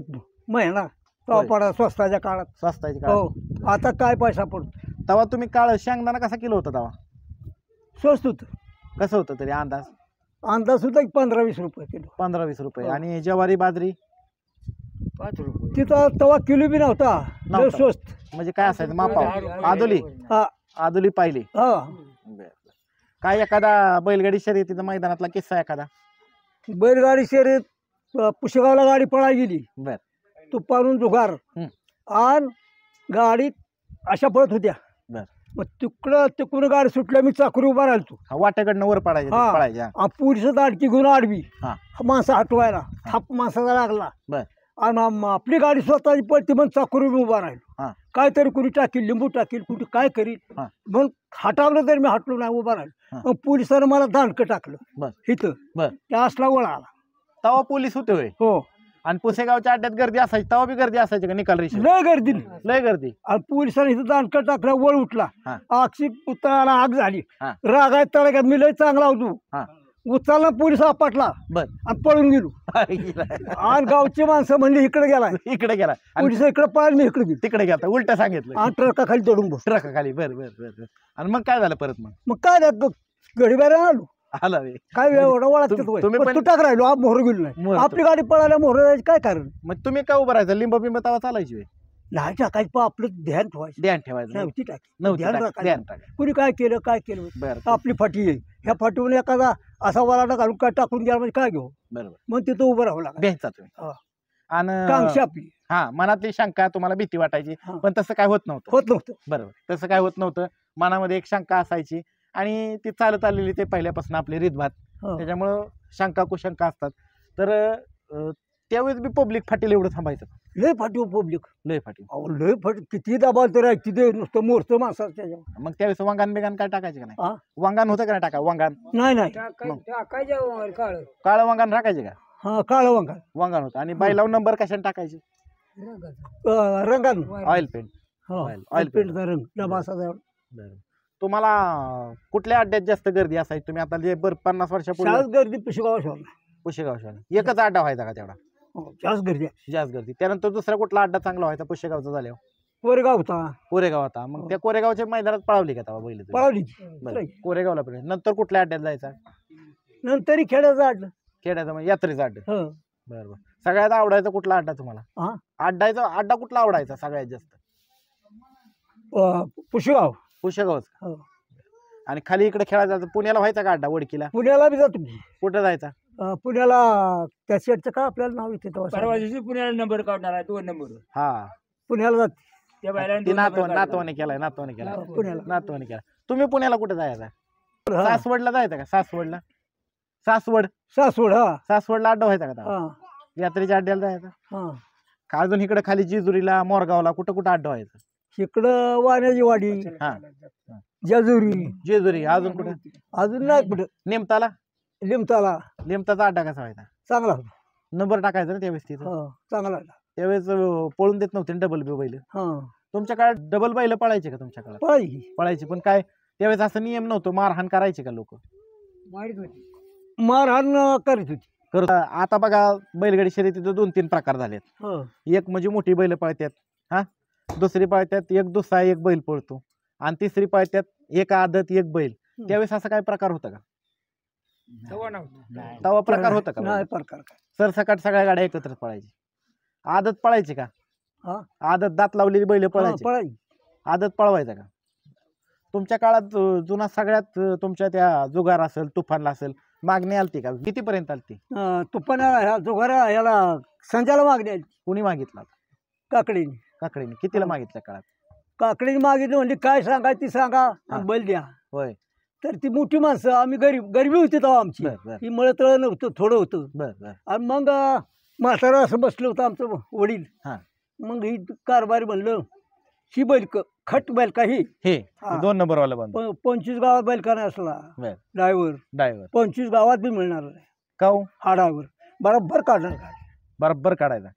महिना तेव्हा होय. पडा स्वस्ताच्या काळात. स्वस्ताची काळ. हो आता काय पैसा पडतो तेव्हा तुम्ही काळ शेंगदाणा कसा किलो होता तेव्हा? स्वस्त होतं. कसं होतं तरी अंदाज? अंदाज सुद्धा 15-20 रुपये किलो. 15-20 रुपये. हो. आणि ज्वारी बाजरी 5 रुपये. तिथं तेव्हा किलो बी नव्हता लय नव्हता. स्वस्त. म्हणजे काय असायचं मापाव? आदुली हा आदुली पाहिली. हा काय एखादा बैलगाडी शर्यतीचा मैदानातला किस्सा एखादा? बैलगाडी शर्यत पुशेगावला गाडी पळायला गेली बर तुपारून जुगार हं. आणि गाडी अशा पळत होत्या. बर. मग तिकडून गाडी सुटल्या मी चाकरी उभा राहिलो. वाट्याकडनं वर पडायचे हा. पडायच्या. पोलिस दाडकी घेऊन आडवी हा. माणसं हटवायला थाप माणसाचा लागला बर. आणि आपली गाडी स्वतःची पळती मग चाकरी उभा राहिलो. हा. काहीतरी कुणी टाकील लिंबू टाकील कुठे काय करील हा. मग हटावलं तरी मी हटलो नाही उभा राहिलो. हा. मग पोलिसानं मला दांडकं टाकलं बर. इथं बर. त्या असला वळा आला. तेव्हा पोलीस होते होय. हो आणि पुसेगावच्या अड्ड्यात गर्दी असायची तेव्हा बी गर्दी असायची का निकाल रेषेत? लय गर्दी लय गर्दी. आणि पोलिसांनी इथं दांडकं टाकलं वळ उठला. हा. अक्षी उतरायला आग झाली. हा. रागायत तळ्यात मी लय चांगला होतो. हा. उचलला पोलीस आपटला बर. आणि पळून गेलो. आणि गावची माणसं म्हणली इकडे गेलाय. इकडे गेला आणि पोलिस इकडे पाहिलं मी इकडे गेलो तिकडे गेला उलट सांगितलं आणि ट्रकाखाली चढून बस. ट्रकाखाली. बर बर बर बर. आणि मग काय झालं परत? मग काय त्यात घडी बाहेर आलो. आला रे. काय एवढा तुम्ही पण- तू टाक राहिलो आप मोहर गेलो नाही. मोहर आपली गाडी पळायला मोहर जायची काय कारण मग तुम्ही काय उभं राहायचं? लिंब बिंब तवा चालायची वेळ नाही टाकायचं पण आपलं ध्यान ठेवायचं. ध्यान ठेवायचं नव्हती टाकी नव्हती ध्यान टाक- राखायचं. ध्यान टाकायचं. कुणी काय केलं बरं आपली फाटी आहे ह्या फाटीवर एखादा असा वराडा घालून काय टाकून गेला म्हणजे काय घेऊ. बरोबर. मग तिथं उभं राहावं लागलं. भ्यायचा तुम्ही. हा. आणि कांक्षी आपली हा मनातली शंका तुम्हाला भीती वाटायची हा. पण तसं काय होत नव्हतं. होत नव्हतं. बरोबर. तसं काय होत नव्हतं. मनामध्ये एक शंका असायची आणि ती चालत आलेली ते पहिल्यापासून आपली रीतभात हा. त्याच्यामुळं शंका कुशंका असतात. तर त्यावेळेस बी पब्लिक फाटील एवढं थांबायचं. लय फाटी पब्लिक लय फाटी. लय फाटी किती दबाल तर आहे तिथे नुसतं मोरचं माणसाचं त्याच्यावर. मग त्यावेळेस वांगान बिगान काय टाकायचे का हा? नाही? वांगान होतं का नाही टाका? वांगान नाही काळं वांगान टाकायचे का? हा काळं वांगा वांगान होतं. आणि बैलावर नंबर कशाने टाकायचे? रंगानं ऑइल पेंट. हा, ऑइल- ऑइल पेंटचा रंग डबा असा त्यावर. तुम्हाला कुठल्या अड्ड्यात जास्त गर्दी असायची? तुम्ही आता जे 50 वर्षापूर्वी शाळेत गर्दी पुशेगाव शहर पुशेगाव शहर एकच अड्डा व्हायचा का तेवढा? जास्त गर्दी आहे. जास्त गर्दी. त्यानंतर दुसरा कुठला अड्डा चांगला व्हायचा पुशेगावचा झाल्यावर? कोरेगाव होता कोरेगाव होता. मग त्या कोरेगावच्या मैदानात पळवली का तेव्हा बैल तुम्ही? पळावली बरं. कोरेगावला पण नंतर कुठल्या अड्ड्यात जायचा? नंतर खेड्याचं आडलं. खेड्याचा म्हणजे यात्रेचा अड्डा. हं. बरं बरं. सगळ्यात आवडायचा कुठला अड्डा तुम्हाला? हा? अड्डा कुठला आवडायचा सगळ्यात जास्त? पुशेगाव. पुशेगावच. हो. आणि खाली इकडे खेळायला जायचं पुण्याला व्हायचा का अड्डा? वडकीला पुण्याला बी जातो मी. कुठं जायचा? पुण्याला त्या शेटचं का आपल्याला नाव येते तेव्हा परवा सांग. दिवशी पुण्याला नंबर काढणार आहे 2 नंबर. हा पुण्याला जाते त्या बायला ती नातवाने केलाय नातवाने केला पुण्याला. नातवाने केला. तुम्ही पुण्याला कुठे जायचा? हा. सासवडला जायचं का? सासवडला सासवड सासवड. हा सासवडला अड्डा व्हायचा का तेव्हा? हा यात्रेच्या अड्ड्याला जायचा हा. का? अजून इकडे खाली जेजुरीला मोरगावला कुठं कुठं अड्डा व्हायचा? इकडं वाण्याची वाडी हा जेजुरी जेजुरी. अजून कुठं? अजून नाही कुठं. नेमताला लिमताला नेमताचा अड्डा कसा व्हायचा? चांगला होता. नंबर टाकायचा ना त्यावेळेस तिथं. हा चांगला होता. त्यावेळेस पळून देत नव्हते डबल बैल. हा तुमच्या काळात डबल बैल पळायचे का? तुमच्या काळात पळायची पळायचे पण काय त्यावेळेस असं नियम नव्हतं? मारहाण करायचे का लोक? मारहाण करीत होती. करत आता बघा बैलगाडी शर्यतीचे 2-3 प्रकार झालेत. हा. एक म्हणजे मोठी बैल पळतात. हा. दुसरी पळतात एक दुसरा एक बैल पळतो. आणि तिसरी पळतात एक आदत एक बैल. त्यावेळेस असा काय प्रकार होता का? तेव्हा प्रकार होता का? नाही प्रकार काय. सरसकट सगळ्या गाड्या एकत्र पळायची. आदत पळायची का? हा? आदत दात लावलेली बैल हा, पळायची. पळायची. आदत पळवायचा का? तुमच्या काळात जुना सगळ्यात तुमच्या त्या जुगार असेल तुफानला असेल मागणी आलती का? कितीपर्यंत आलती? तुपाना ह्या जोगारा ह्याला संजाला मागणी आली कुणी मागितला? काकडीने. काकडीने. कितीला मागितल्या काळात? काकडीने मागितली म्हणली काय सांगा ती सांगा हा. आणि बैल द्या. होय. तर ती मोठी माणसं आम्ही गरिबी होती तेव्हा आमची. बर बर ही मळतळ नव्हतं थोडं होतं. बर बर आणि मग म्हातारा असं बसलं होतं आमचं वडील. हा. मग ही कारभारी म्हणलं ही बैल खट बैल का ही हे हा. 2 नंबर वाला बंद 25 गावात बैल का नाही असला बर ड्रायव्हर ड्रायव्हर 25 गावात बी मिळणार नाही काऊ हा ड्रायव्हर बरोबर काढणार गाडी. बरोबर काढायचा.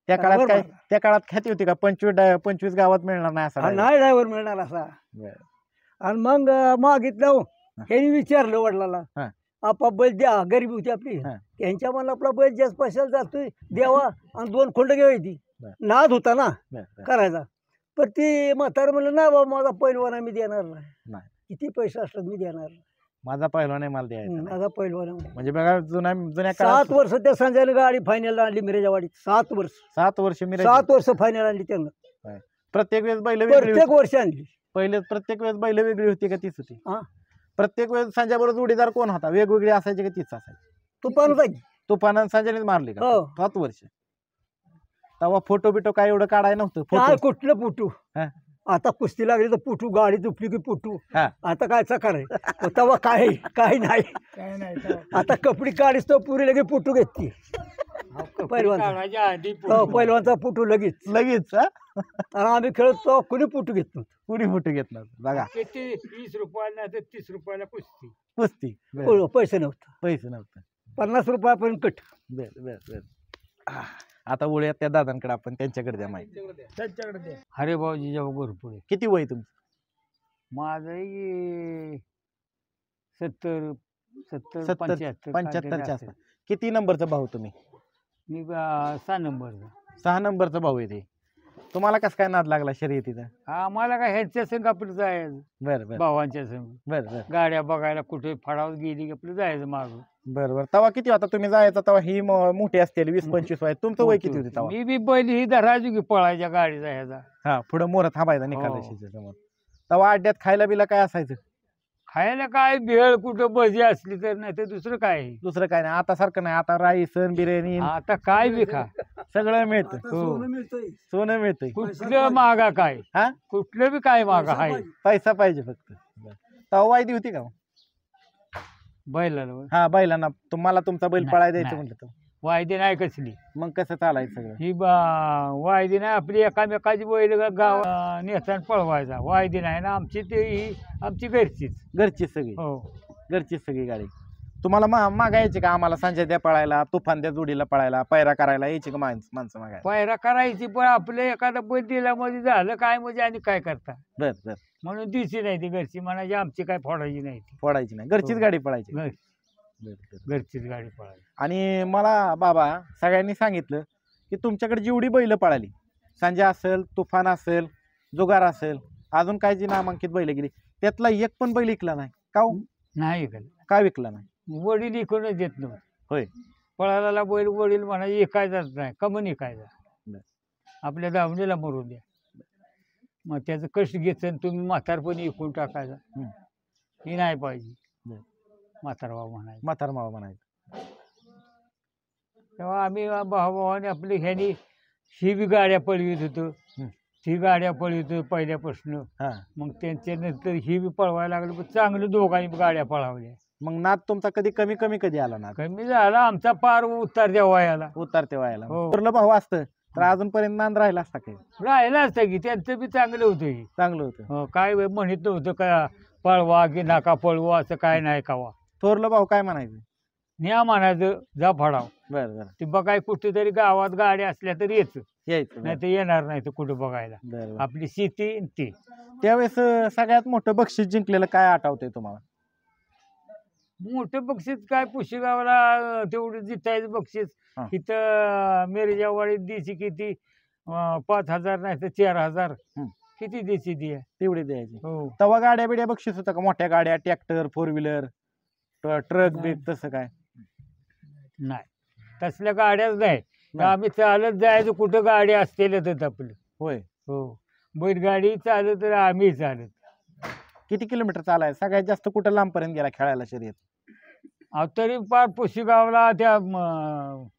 त्या काळात बरोबर काय काढणार. त्या काळात ख्याती होती का 25 गावात मिळणार नाही असं हा, driver? नाही ड्रायव्हर मिळणार असा. बर. आणि मग मागितलं हे विचारलं वडिलाला हा. आपा बैल द्या गरीबी होती आपली हा. त्यांच्या मला आपला बैल जास्त पैशाला जातोय द्यावा आणि 2 खोंड घ्यायची. बर. नाद होता ना बर, बर. करायचा. पण ती म्हातारं म्हणलं नाही बाबा माझा पैलवान आहे, मी देणार नाही. नाही. किती पैसे असतात मी देणार नाही. माझा पहिलवान आहे मला द्यायचा नाही. माझा पैलवान आहे. म्हणजे बघा जुन्या 7 काळात वर्ष त्या संजयने गाडी फायनल आणली मिरेच्या वाडीत. 7 वर्ष 7 वर्ष मी 7 वर्ष फायनल आणली त्यांना. प्रत्येक वेळेस बैल वेगळी प्रत्येक वर्षी आणली. पहिले प्रत्येक वेळेस बैल वेगळी होती का तीच होती? हा. प्रत्येक वेळेस संजयबरोबर जोडीदार कोण होता? वेगवेगळी असायची का तीच असायची? तुपान जागी. तुफान संजयनेच मारली का हो. 7 वर्ष? तेव्हा फोटो बिटो काय एवढं काढाय नव्हतं. काय फोटो कुठलं पुटू. हा. आता कुस्ती लागली तर पुटू गाडी झुपली की पुटू. हा. आता काय चकार आहे तेव्हा काय काय नाही. काय नाही तेव्हा. आता कपडी काढीस तो पुरी लगेच पुटू घेतली. पहिलवानचा काढायच्या आधी हो, पहिलवानचा पुटू लगेच. लगेच हा? आणि आम्ही खेळत तो कुणी पुटू घेत नव्हतं. कुणी फोटो घेतला बघा. किती 20 रुपयाला नाही तर 30 रुपयाला कुस्ती. कुस्ती बर. पैसे नव्हतं. पैसे नव्हतं. 50 रुपयापर्यंत कट. बर बर बर. आता वळूयात त्या दादांकडे, आपण त्यांच्याकडे द्या माहिती. त्यांच्याकडे दे. अरे भाऊजी जेव्हा भरपूर आहे. किती वय तुमचं? माझं 70 70 70 75 75च्या आसपास. किती नंबरचा भाऊ तुम्ही? मी 6 नंबरचा. 6 नंबरचा भाऊ आहे ते. तुम्हाला कसं काय नाद लागला शर्यतीचा? आम्हाला काय ह्यांच्या संग आपलं जायचं बर बर भावांच्या संग बर बर गाड्या बघायला कुठे फडावत गेली की आपलं जायचं माग. बर बर. तवा किती होता तुम्ही जायचा? तवा ही मोठी असते 20-25 वय. तुमचं वय किती होते तवा? मी बी बैल ही धरायचो की पळायच्या गाडीचा ह्याचा. हा, पुढे मोर थांबायचा हो. निकालाशीच्या समोर. तवा अड्ड्यात खायला बिला काय असायचं? खायला काय भेळ कुठं भजी असली तर नाही तर दुसरं काय. दुसरं काय नाही. आता सारखं नाही. आता राईसन बिर्याणी आता काय बी खा. सगळं मिळतं. सोनं मिळतंय. सोनं मिळतंय. कुठलं मागा काय हा? कुठलं बी काय मागा आहे पैसा पाहिजे फक्त. बर. तवा वायदी होती का? बैलाला. हा, बैलांना तुम्हाला तुमचा बैल नाही, पळाय द्यायचं नाही. म्हटलं तर वायदी नाही कसली. मग कसं चालायचं सगळं? ही वायदी नाही आपली एकामेकाची बैल गाव नेताना पळवायचा. वायदी नाही ना आमची ते ही आमची घरचीच. घरचीच सगळी. हो घरचीच सगळी गाडी. तुम्हाला मागायची का आम्हाला संजय द्या पळायला, तुफान द्या जोडीला पळायला, पैरा करायला यायची का माणसं मागायला? पायरा करायची पण आपलं एखादा बैल दिला मध्ये झालं काय म्हणजे आणि काय करता बर बर. म्हणून दिसी नाही ती घरची म्हणायची आमची काय फोडायची नाही ती. फोडायची नाही. घरचीच हो. गाडी पळायची. घर- बर बर. घरचीच गाडी पळायची. आणि मला बाबा सगळ्यांनी सांगितलं की तुमच्याकडे जेवढी बैल पळाली, संजय असेल, तुफान असेल, जुगार असेल, अजून काय जी नामांकित बैल गेली, त्यातला एक पण बैल विकला नाही का हो? नाही विकत. का विकला नाही? वडील इकडूनच देत नव्हतं. होय. पळाला बैल वडील म्हणायचे इकायचाच नाही कमन इकायचा. बर. आपल्या दावणीला मरून द्या. मग त्याचं कष्ट घेतलं तुम्ही म्हातारपणी इकून टाकायचा. हम्म. ही नाही पाहिजे. बर. म्हातारभाव म्हणायचं. म्हातार मावा म्हणायचं. तेव्हा आम्ही भावाभावाने आपली ह्यानी ही बी गाड्या पळवित होतो. हम्म. ही गाड्या पळवित होतो पहिल्यापासून. हा. मग त्यांच्यानंतर ही बी पळवायला लागली पण चांगलं दोघांनी गाड्या पळवल्या. मग नाद तुमचा कधी कमी आला नाद? कमी झाला आमचा पार उतार द्या वयाला. उतरते व्हायला. हो. उरलं भाऊ असतं तर अजूनपर्यंत नांद राहिला असता काही. राहिला असतं की त्यांचं बी चांगलं होतं की. चांगलं होतं. काय म्हणत नव्हतं का पळवा की नाका पळवा असं काय नाही कावा. थोरलं भाऊ काय म्हणायचं? न्या म्हणायचं जा फडाव. बर बर. ते बघाय कुठेतरी गावात गाड्या असल्या तरी यायचं यायचं. नाही तर येणार नाही तर कुठं बघायला. बर बर. आपली शेती आणि ती. त्यावेळेस सगळ्यात मोठं बक्षीस जिंकलेलं काय आठवतंय तुम्हाला? मोठं बक्षीस काय पुशेगावला तेवढं जितायचं बक्षीस. हा. इथं मिरजावाडीत द्यायची किती 5,000 नाही तर 4,000 हम्म. किती द्यायची ती. तेवढी द्यायची. हो तवा गाड्या बिड्या बक्षीस होतं का? मोठ्या गाड्या, ट्रॅक्टर, 4 व्हीलर, ट्रक बिक तसं काय? नाही तसल्या गाड्याच नाही. नाही. आम्ही चालत जायचं कुठं गाडी असतेलं तर आपलं. होय. हो बैलगाडी चालत तर आम्ही चालत. किती किलोमीटर चालायचं? सगळ्यात जास्त कुठं लांबपर्यंत गेला खेळायला शर्यत? अहो तरी पार पुशेगावला त्या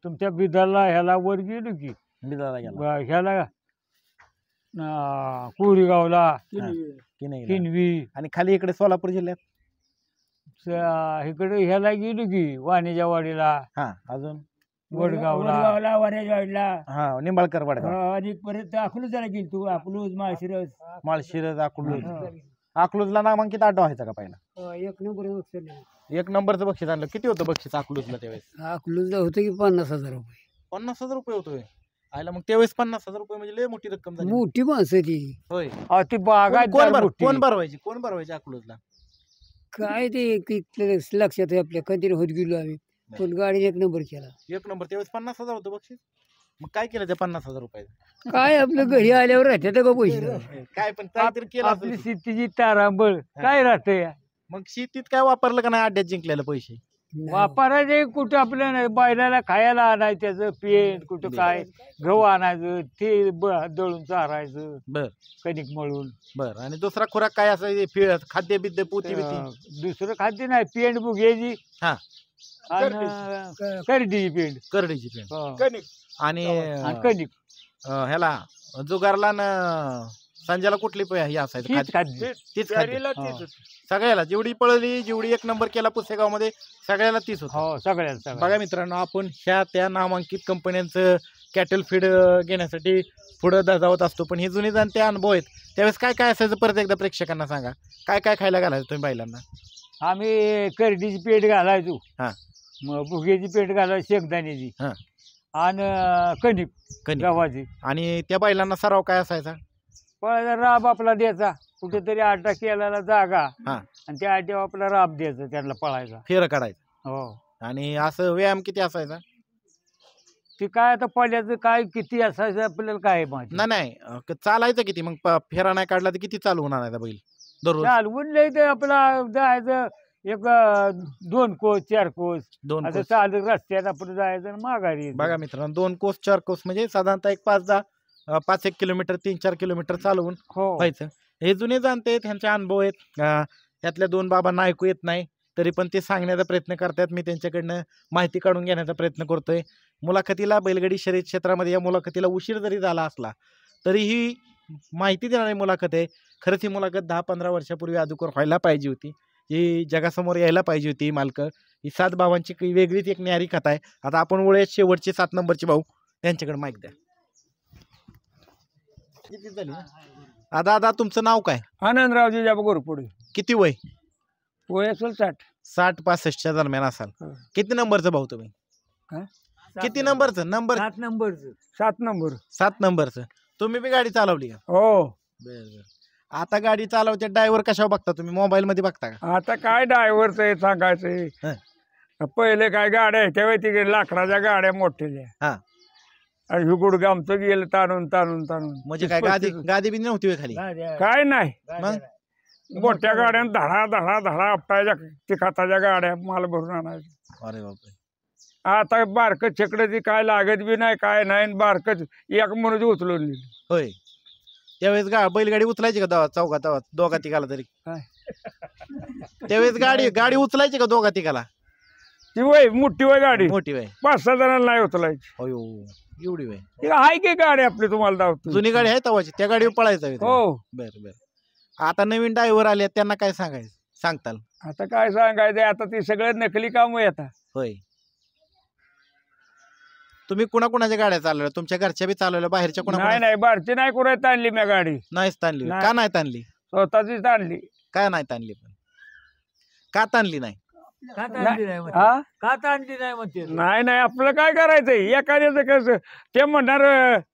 तुमच्या बिदरला ह्याला वर गेलो की बिदाला गेला. ह्याला कुरीगावला की नाही किनवी आणि खाली इकडे सोलापूर जिल्ह्यात इकडे ह्याला गेलो की वाणीच्या वाडीला हा अजून वडगावला वाड्याला हा निंबाळकर वडगाव आणि परत अकलूजला गेलो तू अकलूज माळशिरस माळशिरस अकलूज अकलूजला नामांकित आड्डा व्हायचा का पहिला एक नंबर एक नंबरचं बक्षीस आणलं किती होतं बक्षीस अकलूजला त्यावेळेस अकलूजला होतं की 50,000 रुपये 50,000 रुपये होतोय आयला मग त्यावेळेस 50,000 रुपये म्हणजे लय मोठी रक्कम झाली मोठी माणसं ती होय ती बागायत कोण भरवायचे अकलूजला काय ते लक्षात आहे आपल्या कधी होत गेलो आम्ही पण गाडीने एक नंबर केला एक नंबर त्यावेळेस 50,000 होतं बक्षीस मग काय केलं त्या 50,000 रुपयाचं काय आपलं घरी आल्यावर राहते का पैसे काय पण काहीतरी केलं आपली असेल. शेतीची तारांबळ काय राहते मग शेतीत काय वापरलं का नाही अड्ड्यात जिंकलेलं पैसे वापरायचे कुठं आपल्या बैलाला खायला आणायचं त्याचं पेंट कुठं काय गहू आणायचं ते दळून चारायचं बर कणिक मळून बर आणि दुसरा खुराक काय असायचं खाद्य बिद्य पोती बिती दुसरं खाद्य नाही पेंट बुघ्याची हा आणि करडीची पेंट करडीची पेंट कणिक आणि कणिक ह्याला जुगारला न संजयला कुठली हे असायचं तीच खाद्य तीच खाद्य सगळ्याला जेवढी पळली जेवढी एक नंबर केला पुसेगाव मध्ये सगळ्याला तीच होत हो सगळ्यांचा बघा मित्रांनो आपण ह्या त्या नामांकित कंपन्यांचं कॅटल फीड घेण्यासाठी पुढे जावत असतो पण हे जुने जाणते अनुभव आहेत त्यावेळेस काय काय असायचं परत एकदा प्रेक्षकांना सांगा काय काय खायला घालायचं तुम्ही बैलांना आम्ही करडीची पेंट घालायचो हा मग भुग्याची पेंट घालायची शेंगदाण्याची हा आणि कणिक कणिक. गव्हाची आणि त्या बैलांना सराव काय असायचा पळायचा राब आपला द्यायचा कुठेतरी आटा केला जागा हा आणि त्या आट्यावर आपला राब द्यायचा त्यांना पळायचा फेर काढायचं हो आणि असं व्यायाम किती असायचा ते काय आता पळ्याचं काय किती असायचं आपल्याला काय माहिती नाही चालायचं किती मग फेरा नाही काढला तर किती चालू होणार आहे बैल दररोज चालवून लय ते आपला जायचं एक 2 कोस 4 कोस दोन असं कोस. चालत रस्त्यात आपण जायचं आणि माघारी यायचं. बघा मित्रांनो 2 कोस 4 कोस म्हणजे साधारणतः एक 5-1 किलोमीटर 3-4 किलोमीटर चालवून हो व्हायचं हे जुने जाणते त्यांचे अनुभव आहेत यातल्या 2 बाबांना ऐकू येत नाही तरी पण ते सांगण्याचा प्रयत्न करतात मी त्यांच्याकडनं माहिती काढून घेण्याचा प्रयत्न करतोय मुलाखतीला बैलगाडी शर्यत क्षेत्रामध्ये या मुलाखतीला उशीर जरी झाला असला तरी ही माहिती देणारी मुलाखत आहे खरंच ही मुलाखत 10-15 वर्षापूर्वी अगोदर व्हायला पाहिजे होती ही जगासमोर यायला पाहिजे होती मालकं ही 7 भावांची वेगळीच एक न्यारी कथा आहे आता आपण वळूयात शेवटचे 7 नंबरचे भाऊ त्यांच्याकडे माईक द्या किती झाली ना दादा तुमचं नाव काय आनंदरावजी जाबा गोरपुडे किती वय वय असेल 60-65च्या दरम्यान असाल किती नंबरचं भाऊ तुम्ही किती नंबरचं नंबर 7 नंबरचं 7 नंबर 7 नंबरचं तुम्ही बी गाडी चालवली का हो बर आता गाडी चालवते ड्रायव्हर कशावर बघता तुम्ही मोबाईल मध्ये बघता का आता काय ड्रायव्हरच आहे सांगायचंय पहिले काय गाड्या तेव्हा तिकडे लाकडाच्या गाड्या मोठ्या हा आणि ही गुडघा आमचं गेलं ताणून ताणून ताणून म्हणजे काय गादी बी नव्हती होय खाली काय नाही मग मोठ्या गाड्या धडा धडा धडा आपटायच्या तिखाताच्या गाड्या माल भरून आणायच्या अरे बापरे आता बारकं छकडं ती काय लागत बी नाही काय नाही बारकच एक म्हणून उचलून दिली होय त्यावेळेस बैलगाडी उचलायची का चौघा दोघा तिघाला तरी काय त्यावेळेस गाडी उचलायची का दोघा तिघाला ती वय मोठी वय गाडी मोठी वय 5-6 जणांना नाही उचलायची अयो एवढी वय ती आहे की गाडी आपली तुम्हाला धावतो जुनी गाडी आहे तवाची त्या गाडीवर पळायचं हो बर बर आता नवीन ड्रायव्हर आले त्यांना काय सांगताल आता काय सांगायचं आता ती सगळं नकली काम आहे आता होय तुम्ही कुणाकुणाच्या गाड्या चालवल्या तुमच्या घरच्या बी चालवल्या बाहेरच्या नाही नाही बारची नाही कुणाची ताणली मी गाडी नाहीच ताणली नाही. का नाही ताणली स्वतःचीच ताणली काय नाही ताणली पण का ताणली नाही नाही नाही आपलं काय करायचंय एखाद्याचं कसं ते म्हणणार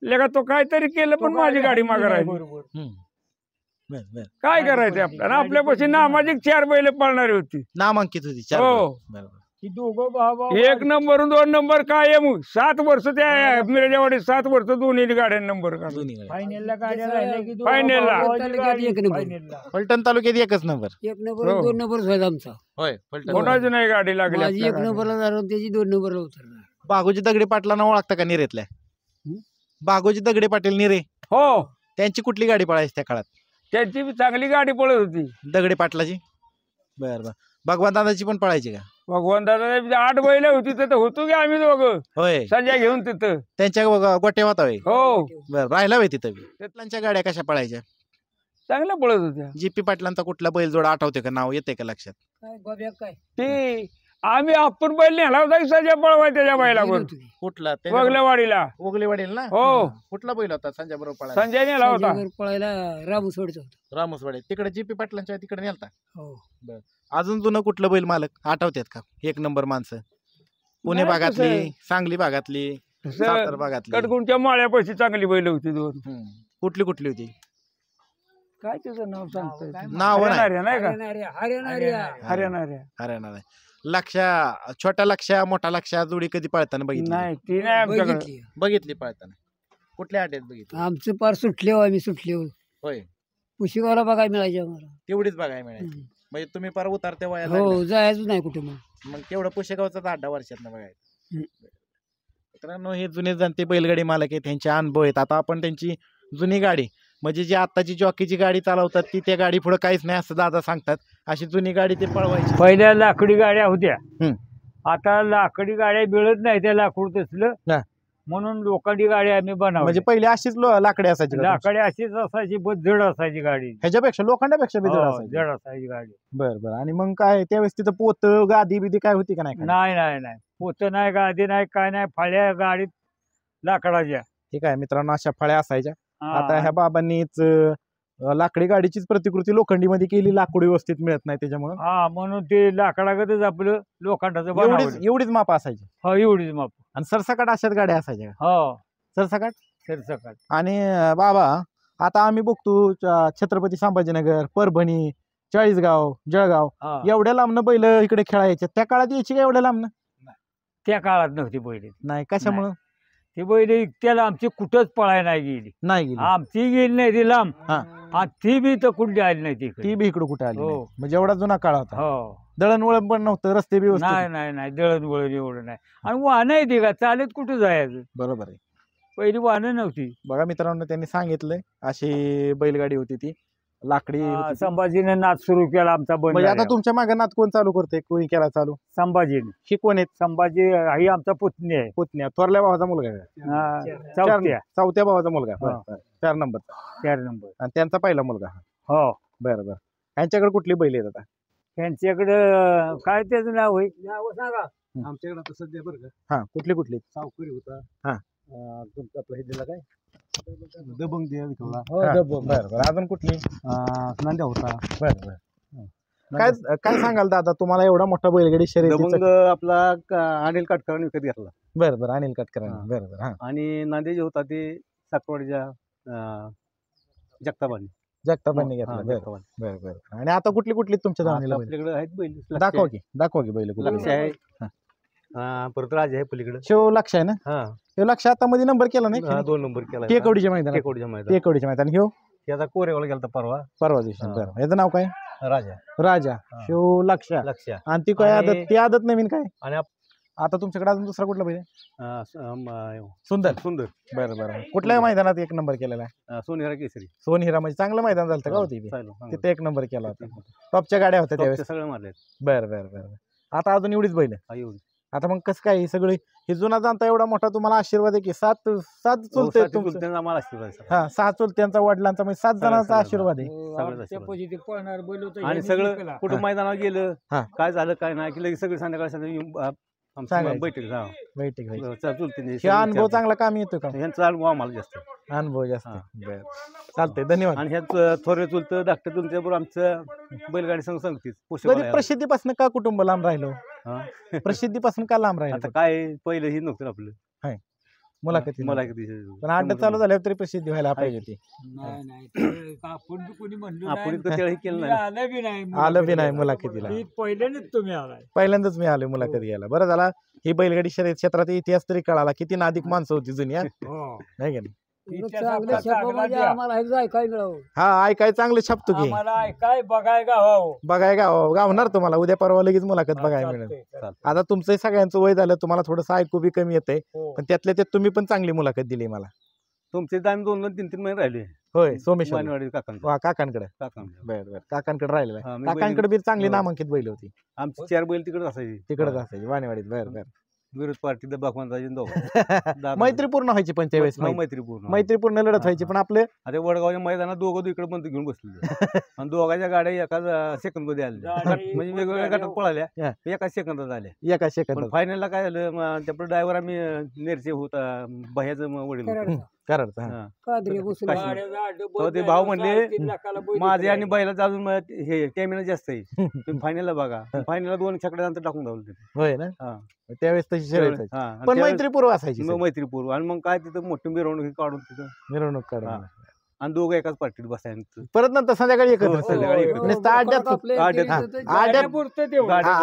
लेका तो काहीतरी केलं पण माझी गाडी मागे राहिली हम्म. बर बर काय करायचंय आपल्याला आपल्यापाशी नामाजिक 4 बैल पळणारी होती नामांकित होती चार हो. बर, बर. 1 नंबर 2 नंबर काय आहे मग 7 वर्ष त्या मिरजावाडी 7 वर्ष दोन्ही गाड्या नंबर दोन्ही गाड्या. फायनलला एक नंबर फलटण तालुक्यात एकच नंबर एक नंबर हो. 2 नंबर व्हायचा आमचा होय फलटण कोणाची नाही गाडी लागली माझी आपल्या एक नंबरला झाला त्याची 2 नंबरला उतरला बागोजी दगडे पाटलांना ओळखता का निरेतल्या बागोजी दगडे पाटील निरे हो त्यांची कुठली गाडी पळायची त्या काळात त्यांची बी चांगली गाडी पळत होती दगडे पाटलाची बर बर भगवान दादाची पण पळायची का भगवान दादा 8 बैल होती तिथं होतो की आम्ही दोघं होय संजय घेऊन तिथं. त्यांच्या गोट्या होता होय हो बरं राहिला होय तिथं बी. पाटलांच्या गाड्या कशा पळायच्या चांगल्या पळत होत्या जीपी पाटलांचा कुठला बैलजोडा आठवते का नाव येते का लक्षात काय गोब्या काय ते आपण बैल नेला होता की संजय पळवाय त्याच्या बैलावर कुठला वगलेवाडीला. ओगलेवाडील ना हो. हा. कुठला बैल होता संजय बरोबर पळायला संजय नेला होता. संजयवर पळायला रामू सोडचा होता. रामोसवाडे तिकडे जीपी पाटलांच्या तिकडे नेलता हो अजून जुनं कुठलं बैल मालक आठवतात का 1 नंबर माणसं पुणे नाही भागातली तसं. सांगली भागातली सातारा भागातली कडकुंच्या माळ्यापाशी चांगली बैल होती 2. कुठली कुठली होती काय त्याचं नाव सांगतोय नाव नाही हरियाणा नाही का हरियाणा हरियाणा हरियाणा नाही लक्षा छोटा लक्षा मोठा लक्षा जोडी कधी पळताना बघितली नाही ती नाही आमच्याकडे. बघितली बघितली पळताना कुठल्या अड्ड्यात बघितली आमचं पार सुटले हो आम्ही सुटले हो होय पुशिगावला बघायला मिळायचे आम्हाला. तेवढीच बघायला मिळायची म्हणजे तुम्ही पार उतारत्या वयाला हो लागला. जायचं नाही कुठे मग मग तेवढं पुशेगावचाच 8 वर्षात बघायचं हम्म. मित्रांनो हे जुने जाणते बैलगाडी मालक आहेत त्यांचे अनुभव आहेत आता आपण त्यांची जुनी गाडी म्हणजे जी आताची जॉकीची गाडी चालवतात ती त्या गाडी पुढे काहीच नाही असं दादा सांगतात अशी जुनी गाडी ते पळवायची पहिल्या लाकडी गाड्या होत्या. हम्म. आता लाकडी गाड्या मिळत नाही त्या लाकूड हा. तसलं म्हणून लोखंडी गाडी आम्ही म्हणजे बनवली. पहिले अशीच लाकडे असायची का तुमची? लाकडी अशीच असायची बस जड असायची गाडी. ह्याच्यापेक्षा लोखंडापेक्षा बी जड हो, असायची जड असायची गाडी. बरं बरं आणि मग काय त्यावेळेस तिथं पोत गादी बिदी काय होती का नाही नाही नाही नाही पोत नाही गादी नाही काय नाही फाळ्या गाडीत लाकडाच्या. ठीक आहे मित्रांनो अशा फळ्या असायच्या हा. आता ह्या बाबांनीच लाकडी गाडीचीच प्रतिकृती लोखंडीमध्ये केली लाकूड व्यवस्थित मिळत नाही त्याच्यामुळे हा म्हणून ते लाकडागतच आपलं लोखंडाचं बनवलं. एवढीच माप असायची हो एवढीच माप. आणि सरसकट अशाच गाड्या असायच्या का? हो सरसकट सरसकट. आणि बाबा आता आम्ही बघतो छत्रपती संभाजीनगर परभणी चाळीसगाव जळगाव हा. एवढ्या लांबनं बैल इकडे खेळायचे त्या काळात यायची का एवढ्या लांबनं त्या काळात नव्हती बैल. नाही कशामुळं ती बैल त्याला आमची कुठंच पळाय नाही गेली. नाही गेली आमची गेली नाही ती लांब. हा. आणि ती बी तर कुठली आली नाही तिकडे. ती बी इकडे कुठे आली हो. नाही. म्हणजे एवढा जुना काळ होता हो दळणवळण पण नव्हतं रस्ते व्यवस्थित नाही नाही नाही दळण वळण एवढं नाही. आणि वाहन आहे ती का चालत कुठं जायचं. बरोबर आहे पहिली वाहनं नव्हती. बघा मित्रांनो त्यांनी सांगितलंय अशी बैलगाडी होती ती लाकडी होती ती. संभाजीने नाच सुरू केला आमचा म्हणजे आता बंद. तुमच्या मागे नात कोण चालू करते कोणी केला चालू संभाजीने. हे कोण आहेत संभाजी ही आमचा पुतणी आहे. पुतण्या थोरल्या भावाचा मुलगा आहे का? हा, चार- चौथ्या चौथ्या भावाचा मुलगा आहे. हा. बरं, बरं. 4 नंबरचा 4 नंबर. आणि त्यांचा पहिला मुलगा हा. हो बरं बरं यांच्याकडे कुठली बैल आहेत आता त्यांच्याकडं काय त्याचं नाव होईल. आमच्याकडे आता सध्या बरं का हा कुठली कुठली सावकरी होता हा. तुमचं आपलं हे दिलं काय दबंग दिला विकला हा. बरं बरं अजून कुठली नांद्या होता बरं बरं काय काय सांगाल दादा तुम्हाला एवढा मोठा बैलगाडी दबंग शर्यतीचा आपला अनिल काटकरांनी विकत घेतला बरं बरं अनिल कटकरांनी हा. बरं बरं हा आणि नांदे जे होता ते साकवाडीच्या जगताबानी जगतापांनी घेतला बरं जगताबानी बरं बरं आणि आता कुठली कुठली तुमच्या दावणीला बैल? आपल्याकडे आहेत बैल दाखवा की बैल कुठली लक्ष आहे हा. परत राज आहे पलीकडे शिव लक्ष आहे ना हा शिव लक्ष आता मध्ये नंबर केला नाही 2 नंबर केला टेकवडीच्या मैदानात टेकोडीच्या मैदान टेकवडीच्या मैदान ह्यो ते आता कोरेगावला गेलता परवा दिवशी हा. बरं याचं नाव काय राजा राजा हा. शिव लक्ष लक्ष आणि ती काय आणि- आदत ती आदत नवीन काय आणि आता तुमच्याकडे अजून दुसरा कुठला बैल आहे? सुंदर सुंदर बरं बरं कुठल्या मैदानात 1 नंबर केलेला आहे सोनेरा केसरी सोनहिरा म्हणजे चांगलं मैदान झालं का होती चालेल. तिथे 1 नंबर केला होता टॉपच्या गाड्या होत्या त्यावेळेस टॉपचे सगळे मारले बरं बरं बरं आता अजून एवढीच बैल आहे. हा एवढी आता मग कसं काय हे सगळे हे जुना जाणता एवढा मोठा तुम्हाला आशीर्वाद आहे की 7 चुलते तुमचं आम्हाला आशीर्वाद आहे. हा 6 चुलत्यांचा वडिलांचा म्हणजे 7 जणांचा सगळं. आशीर्वाद आहे सगळं त्यापाशी ते पळणार बैल होतं, आणि ह्यांनी सगळं जिंकला. कुठं मैदानावर गेलं हा. काय झालं काय नाही की लगेच सगळे संध्याकाळी आमचं सांगायचं. बैठक जा बैठक व्हायची. चलते हे अनुभव चांगला काम येतो का ह्यांचा अनुभव आम्हाला जास्त अनुभव जास्त हा. बरं चालतंय धन्यवाद आणि ह्या थोरे चुलतं धाकटं तुमच्या बरोबर आमचं बैलगाडी संघ सांगतीच कधी प्रसिद्धीपासून का कुटुंब लांब राहिलो प्रसिद्धीपासून का लांब राहिलो आता काय पहिलं ही नव्हतं आपलं मुलाखती मला पण अड्डा चालू झाल्यावर तरी प्रसिद्धी व्हायला पाहिजे होती नाही नाही ते आपण बी कोणी म्हणलं आपण नाही. इतकं त्यावेळी केलं तुम्ही नाही आलं बी नाही आलं बी नाही मुलाखतीला ती पहिल्यानेच तुम्ही आलाय. पहिल्यांदाच मी आलोय मुलाखत घ्यायला बरं झाला ही बैलगाडी शर्यत क्षेत्रात इतिहास तरी कळाला किती नादिक माणसं होती जुनी हा? हो. नाही का नाही इतिहास चांगले आपला शब्द चांगला म्हणजे द्या. आम्हाला हे ऐकाय मिळावं. हा ऐकाय चांगलं छापतो की आम्हाला ऐकाय बघाय का हो बघाय गावणार तुम्हाला उद्या परवा लगेच मुलाखत बघायला मिळेल चालतंय. आता तुमचं सगळ्यांचं वय झालं तुम्हाला थोडंसं ऐकू बी कमी येतंय हो. पण त्यातल्या त्यात तुम्ही पण चांगली मुलाखत दिली मला तुमचे तर आम्ही 2-2, 3-3 महिने राहिले होय सोमेश्वर वाणीवाडी काकांकडे काकांकडे बर बर काकांकडे राहिलेला हा, आहे. मी काकांकडे बी चांगली हो. नामांकित बैल होती आमची 4 बैल तिकडे असायची तिकडे असायची वाणीवाडीत बर बर विरोध पार्टी दबाखवांचा मैत्रीपूर्ण व्हायची पण त्यावेळेस मैत्रीपूर्ण मैत्रीपूर्ण लढत व्हायची पण आपले आता वडगावच्या मैदानात दोघं इकडे बंद घेऊन बसले आणि दोघांच्या गाड्या एकाच सेकंद मध्ये आल्या म्हणजे वेगवेगळ्या गटात पळाल्या एकाच सेकंदात आल्या एका सेकंद पण फायनलला काय झालं त्यापुढे ड्रायव्हर आम्ही नेरचे होता भैयाचं वडील होतं. करत हा. कादरी बसून काशी. तेव्हा ते भाऊ म्हणले माझे आणि बैलाचं अजून हे स्टॅमिना जास्त आहे तुम्ही फायनलला बघा फायनलला 2 छकड्यानंतर टाकून धावलं तिथे. होय ना हा. त्यावेळेस तशी शर्यत व्हायची. हा. आणि पण त्यावेळेस मैत्रीपूर्व असायची मग मैत्रीपूर्व आणि मग काय तिथं मोठी मिरवणूक काढून तिथं मिरवणूक काढून हा. आणि दोघं एकाच पार्टीत बसायचं परत नंतर संध्याकाळी एकत्र हो, संध्याकाळी एकत्र. नुसतं अड्ड्यात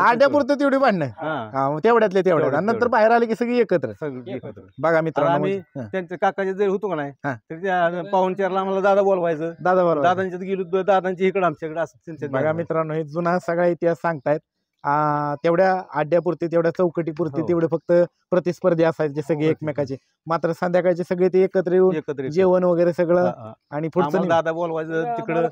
अड्ड्यापुरतं तेवढी भांडणं हा. हा, मग तेवढ्यातले तेवढ्यात आणि नंतर बाहेर आले की सगळी एकत्र सगळं एकत्र बघा मित्रांनो आम्ही हा. त्यांच्या काकाचे जर होतो का नाही हा. तर त्या पाहुणचारला आम्हाला दादा बोलवायचं दादा बरोबर दादांच्यात गेलो दादांच्या इकडे आमच्याकडे असं त्यांच्यात बघा जायचं. मित्रांनो हे जुना सगळा इतिहास सांगतायत तेवढ्या अड्ड्यापुरती तेवढ्या चौकटीपुरती हो. तेवढे फक्त प्रतिस्पर्धी असायचे सगळे हो, एकमेकाचे मात्र संध्याकाळचे सगळे ते एकत्र येऊन एकत्र येतो. जेवण वगैरे सगळं हा, हा. आणि पुढचं आम्हाला दादा बोलवायचं तिकडं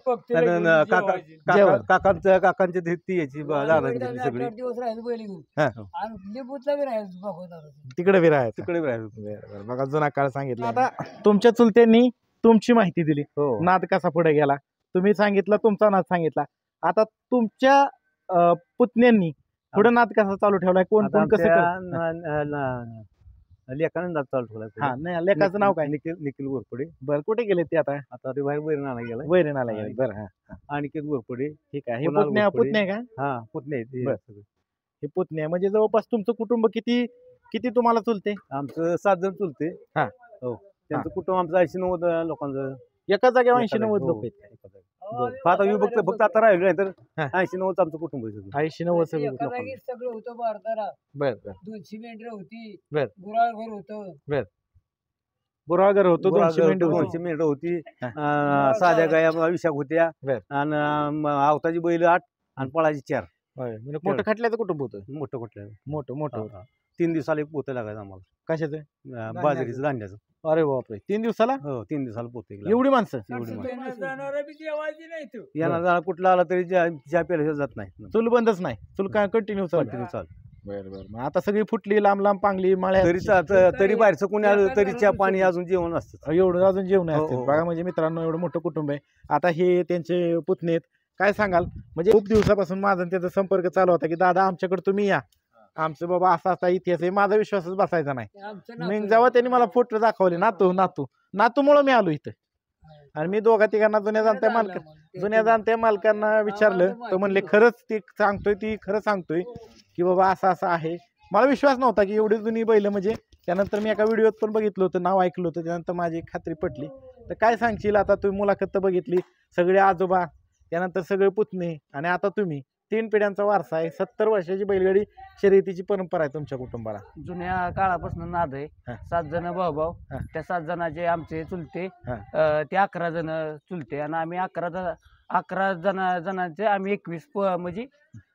काकांच्या ती यायची दादांची सगळी दिवस राहायचं बैल घेऊन हा. आणि लिंबूतला बी राहायचं बाबा तिकडे विरायचं तिकडे राहायचो. बरं, बरं. बघा जुना काळ सांगितला आता तुमच्या चुलत्यांनी तुमची माहिती दिली हो नाद कसा पुढे गेला तुम्ही सांगितलं तुमचा नाद सांगितला आता तुमच्या पुतण्यांनी पुढे नाद कसा चालू ठेवलाय कोण आता कोण कसं आमच्या करतं? लेखाने नाद चालू ठेवला हा नाही लेखाचं नाव काय निखिल गोरपडे बरं कुठे गेले ते आता आता ते बाहेर बैर नाला गेला वैरणा गेले बरं हा अनिकेत गोरपडे ठीक आहे हे कुणाल पुतण्या गोरपडे. पुतण्या का हा पुतणे आहेत हे बरं. सगळे. हे पुतण्या म्हणजे जवळपास तुमचं कुटुंब किती किती तुम्हाला चुलते आमचं 7 जण चुलते हा. हो त्यांचं कुटुंब आमचं 80-90 लोकांचं एका जागेवर एका 80-90 जागी, लोक हो. आहेत आता फक्त आता राहिलो नाही तर हा. 80-90 आमचं कुटुंब आहे सगळं. 80-90 सगळे एका लोक जागी सगळं होतं भारताला बर बर 200 मेंढरं होती बर. गुराळ घर होतं बुराळगर होतो गुराळघर 200 मेंढी होतं, होती 200 मेंढरं होती हा. साध्या गाया विशाख होत्या बर. आणि आवताची बैल 8 आणि पळाची 4 होय, म्हणजे मोठं खटल्याचं कुटुंब होतं मोठं कुठलं मोठं मोठं होतं. 3 दिवसाला एक पोतं लागायचं आम्हाला कशाचं बाजरीचं धान्याचं अरे बापरे 3 दिवसाला हो 3 दिवसाला पोतं एक एवढी माणसं एवढी माणसं. जाणारा बी जेवायची नाही तू येणार जाणार कुठला आला तरी चहा प्यायला जात नाही चूल बंदच नाही चूल काय कंटिन्यू चालू कंटिन्यू चाल बरं बरं मग आता सगळी फुटली लांब लांब पांगली माळ्या तरी बाहेरचं कोणी आलं तरी चहा पाणी अजून जेवण असतं एवढं अजून जेवण हो, असतील हो. बघा म्हणजे मित्रांनो एवढं मोठं कुटुंब आहे आता हे त्यांचे पुतणे आहेत काय सांगाल म्हणजे खूप दिवसापासून माझा आणि त्याचा संपर्क चालू होता की दादा आमच्याकडे तुम्ही या आमचं बाबा असा असा इतिहास आहे माझा विश्वासच बसायचा नाही आमचं मग जेव्हा त्यांनी मला फोटो दाखवले नातूमुळे मी आलो इथं आणि मी दोघा तिघांना जुन्या जाणत्या मालकांना विचारलं तर म्हणले खरंच ती सांगतोय की बाबा असं असं आहे मला विश्वास नव्हता की एवढी जुनी बैल म्हणजे त्यानंतर मी एका व्हिडिओत पण बघितलं होतं नाव ऐकलं होतं त्यानंतर माझी खात्री पटली तर काय सांगशील आता तुम्ही मुलाखत तर बघितली सगळे आजोबा त्यानंतर सगळे पुतणे आणि आता तुम्ही 3 पिढ्यांचा वारसा आहे 70 वर्षाची बैलगाडी शर्यतीची परंपरा आहे तुमच्या कुटुंबाला जुन्या काळापासून नाद आहे हा. 7 जण भाऊ हा. त्या 7 जणांचे आमचे चुलते हा. ते 11 जण चुलते आणि आम्ही 11 जणांचे आम्ही 21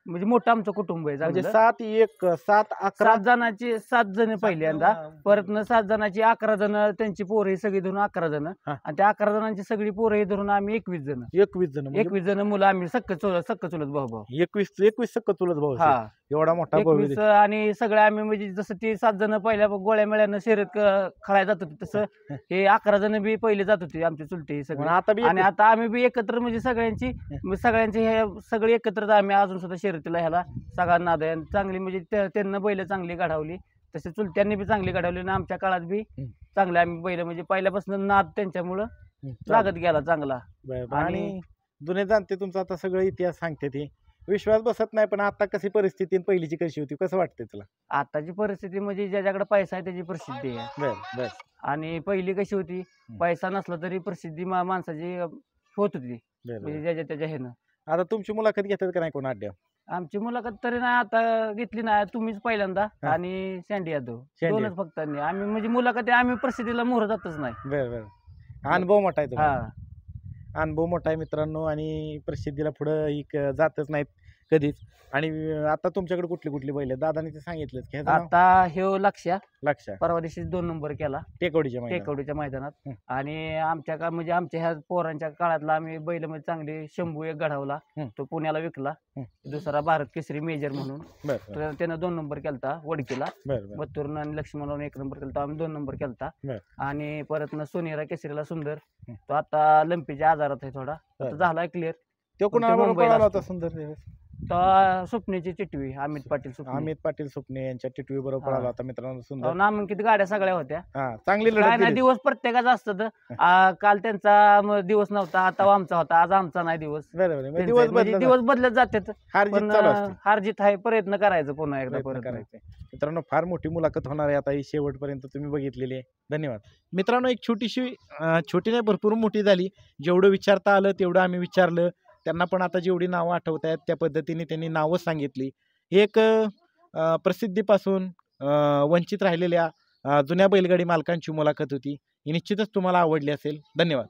म्हणजे मोठं आमचं कुटुंब आहे म्हणजे चांगलं. 7 11 7 जणांचे 7 जण पहिल्यांदा परत 7 जणांची 11 जण त्यांची पोरं ही सगळी धरून 11 जण हा. आणि त्या 11 जणांची सगळी पोरं ही धरून आम्ही 21 जण 21 जण 21 जण मुलं आम्ही सक्क चुलत भाऊ 21 सक्क चुलत भाऊ हा असेल. एवढा मोठा भाऊ 21 आणि सगळे आम्ही म्हणजे जसं ते 7 जण पहिल्या गोळ्या मेळ्यानं शर्यत खेळायला जात होते तसं हे 11 जण बी पहिले जात होते आमचे चुलते हे सगळे आता बी आणि आता आम्ही बी एकत्र म्हणजे सगळ्यांचे हे सगळे एकत्र आम्ही अजून सुद्धा शर्यतीला ह्याला सगळा नाद आहे आणि चांगली म्हणजे त्यांना बैल चांगली काढावली तसे चुलत्यांनी बी चांगली काढवली आणि आमच्या काळात बी चांगले आम्ही बैल म्हणजे पहिल्यापासून नाद त्यांच्यामुळं लागत गेला चांगला आणि जुने जाणते तुमचा आता सगळं इतिहास सांगते ती विश्वास बसत नाही पण आता कशी परिस्थिती आणि पहिलीची कशी होती कसं वाटतंय तुला आताची परिस्थिती म्हणजे ज्याच्याकडे पैसा आहे त्याची प्रसिद्धी आहे बर बर आणि पहिली कशी होती पैसा नसला तरी प्रसिद्धी माणसाची होत होती म्हणजे ज्याच्या त्याच्या ह्यानं आता तुमची मुलाखत घेतात का नाही कोण अड्ड्या आमची मुलाखत तरी नाही आता घेतली नाही तुम्हीच पहिल्यांदा आणि सँडी यादव दोनच फक्त आम्ही म्हणजे मुलाखती आम्ही प्रसिद्धीला मोहर जातच नाही बर बर अनुभव मोठा आहे हा तुम्हाला. अनुभव मोठा आहे मित्रांनो आणि प्रसिद्धीला पुढं जातच नाहीत कधीच. आणि आता तुमच्याकडे कुठली कुठली बैल आहेत? दादाने ते सांगितलंच की ह्याचं नाव आता ह्यो लक्ष्या लक्ष परवा दिवशी 2 नंबर केला टेकवडीच्या मैदानात. टेकवडीच्या मैदानात. हं. आणि आमच्या म्हणजे आमच्या ह्या पोरांच्या काळातला आम्ही बैल मध्ये चांगली शंभू एक घडवला. हं. तो पुण्याला विकला. हं. दुसरा भारत केसरी मेजर म्हणून बरं बरं तर त्यानं 2 नंबर केलता वडकीला. बरं बरं बत्तूरनं आणि लक्ष्मणरावनं 1 नंबर केलता, आम्ही 2 नंबर केलता. बर. आणि परत सोनेरा केसरीला सुंदर. हं. तो आता लंपीच्या आजारात आहे थोडा, बर. आता झालाय क्लिअर. तो कुणाला बरोबर मुंबईला पळाला असतो. होता सुंदर दिवस? तो स्वप्नेची चिटवी अमित पाटील स्वप्ने. अमित पाटील सुपणे यांच्या टिटवी बरोबर हा. पळाला होता मित्रांनो सुंदर. नामांकित गाड्या सगळ्या होत्या. हा चांगली काय लढत नाही दिली. दिवस प्रत्येकाचा असतात. काल त्यांचा दिवस नव्हता, आता आमचा होता, आज आमचा नाही दिवस. बरोबर आहे. म्हणजे त्यांचा दिवस म्हणजे बदलत दिवस बदलत जातात. हार जीत पण चालू असते. हार जीत आहे, प्रयत्न करायचं पुन्हा एकदा प्रयत्न परत. करायचे. मित्रांनो फार मोठी मुलाखत होणार आहे आता ही शेवटपर्यंत तुम्ही बघितलेली आहे. धन्यवाद मित्रांनो. एक छोटीशी छोटी नाही भरपूर मोठी झाली. जेवढं विचारता आलं तेवढं आम्ही विचारलं. त्यांना पण आता जेवढी नावं आठवत आहेत त्या पद्धतीने त्यांनी नावं सांगितली. ही एक प्रसिद्धीपासून वंचित राहिलेल्या जुन्या बैलगाडी मालकांची मुलाखत होती. ही निश्चितच तुम्हाला आवडली असेल. धन्यवाद.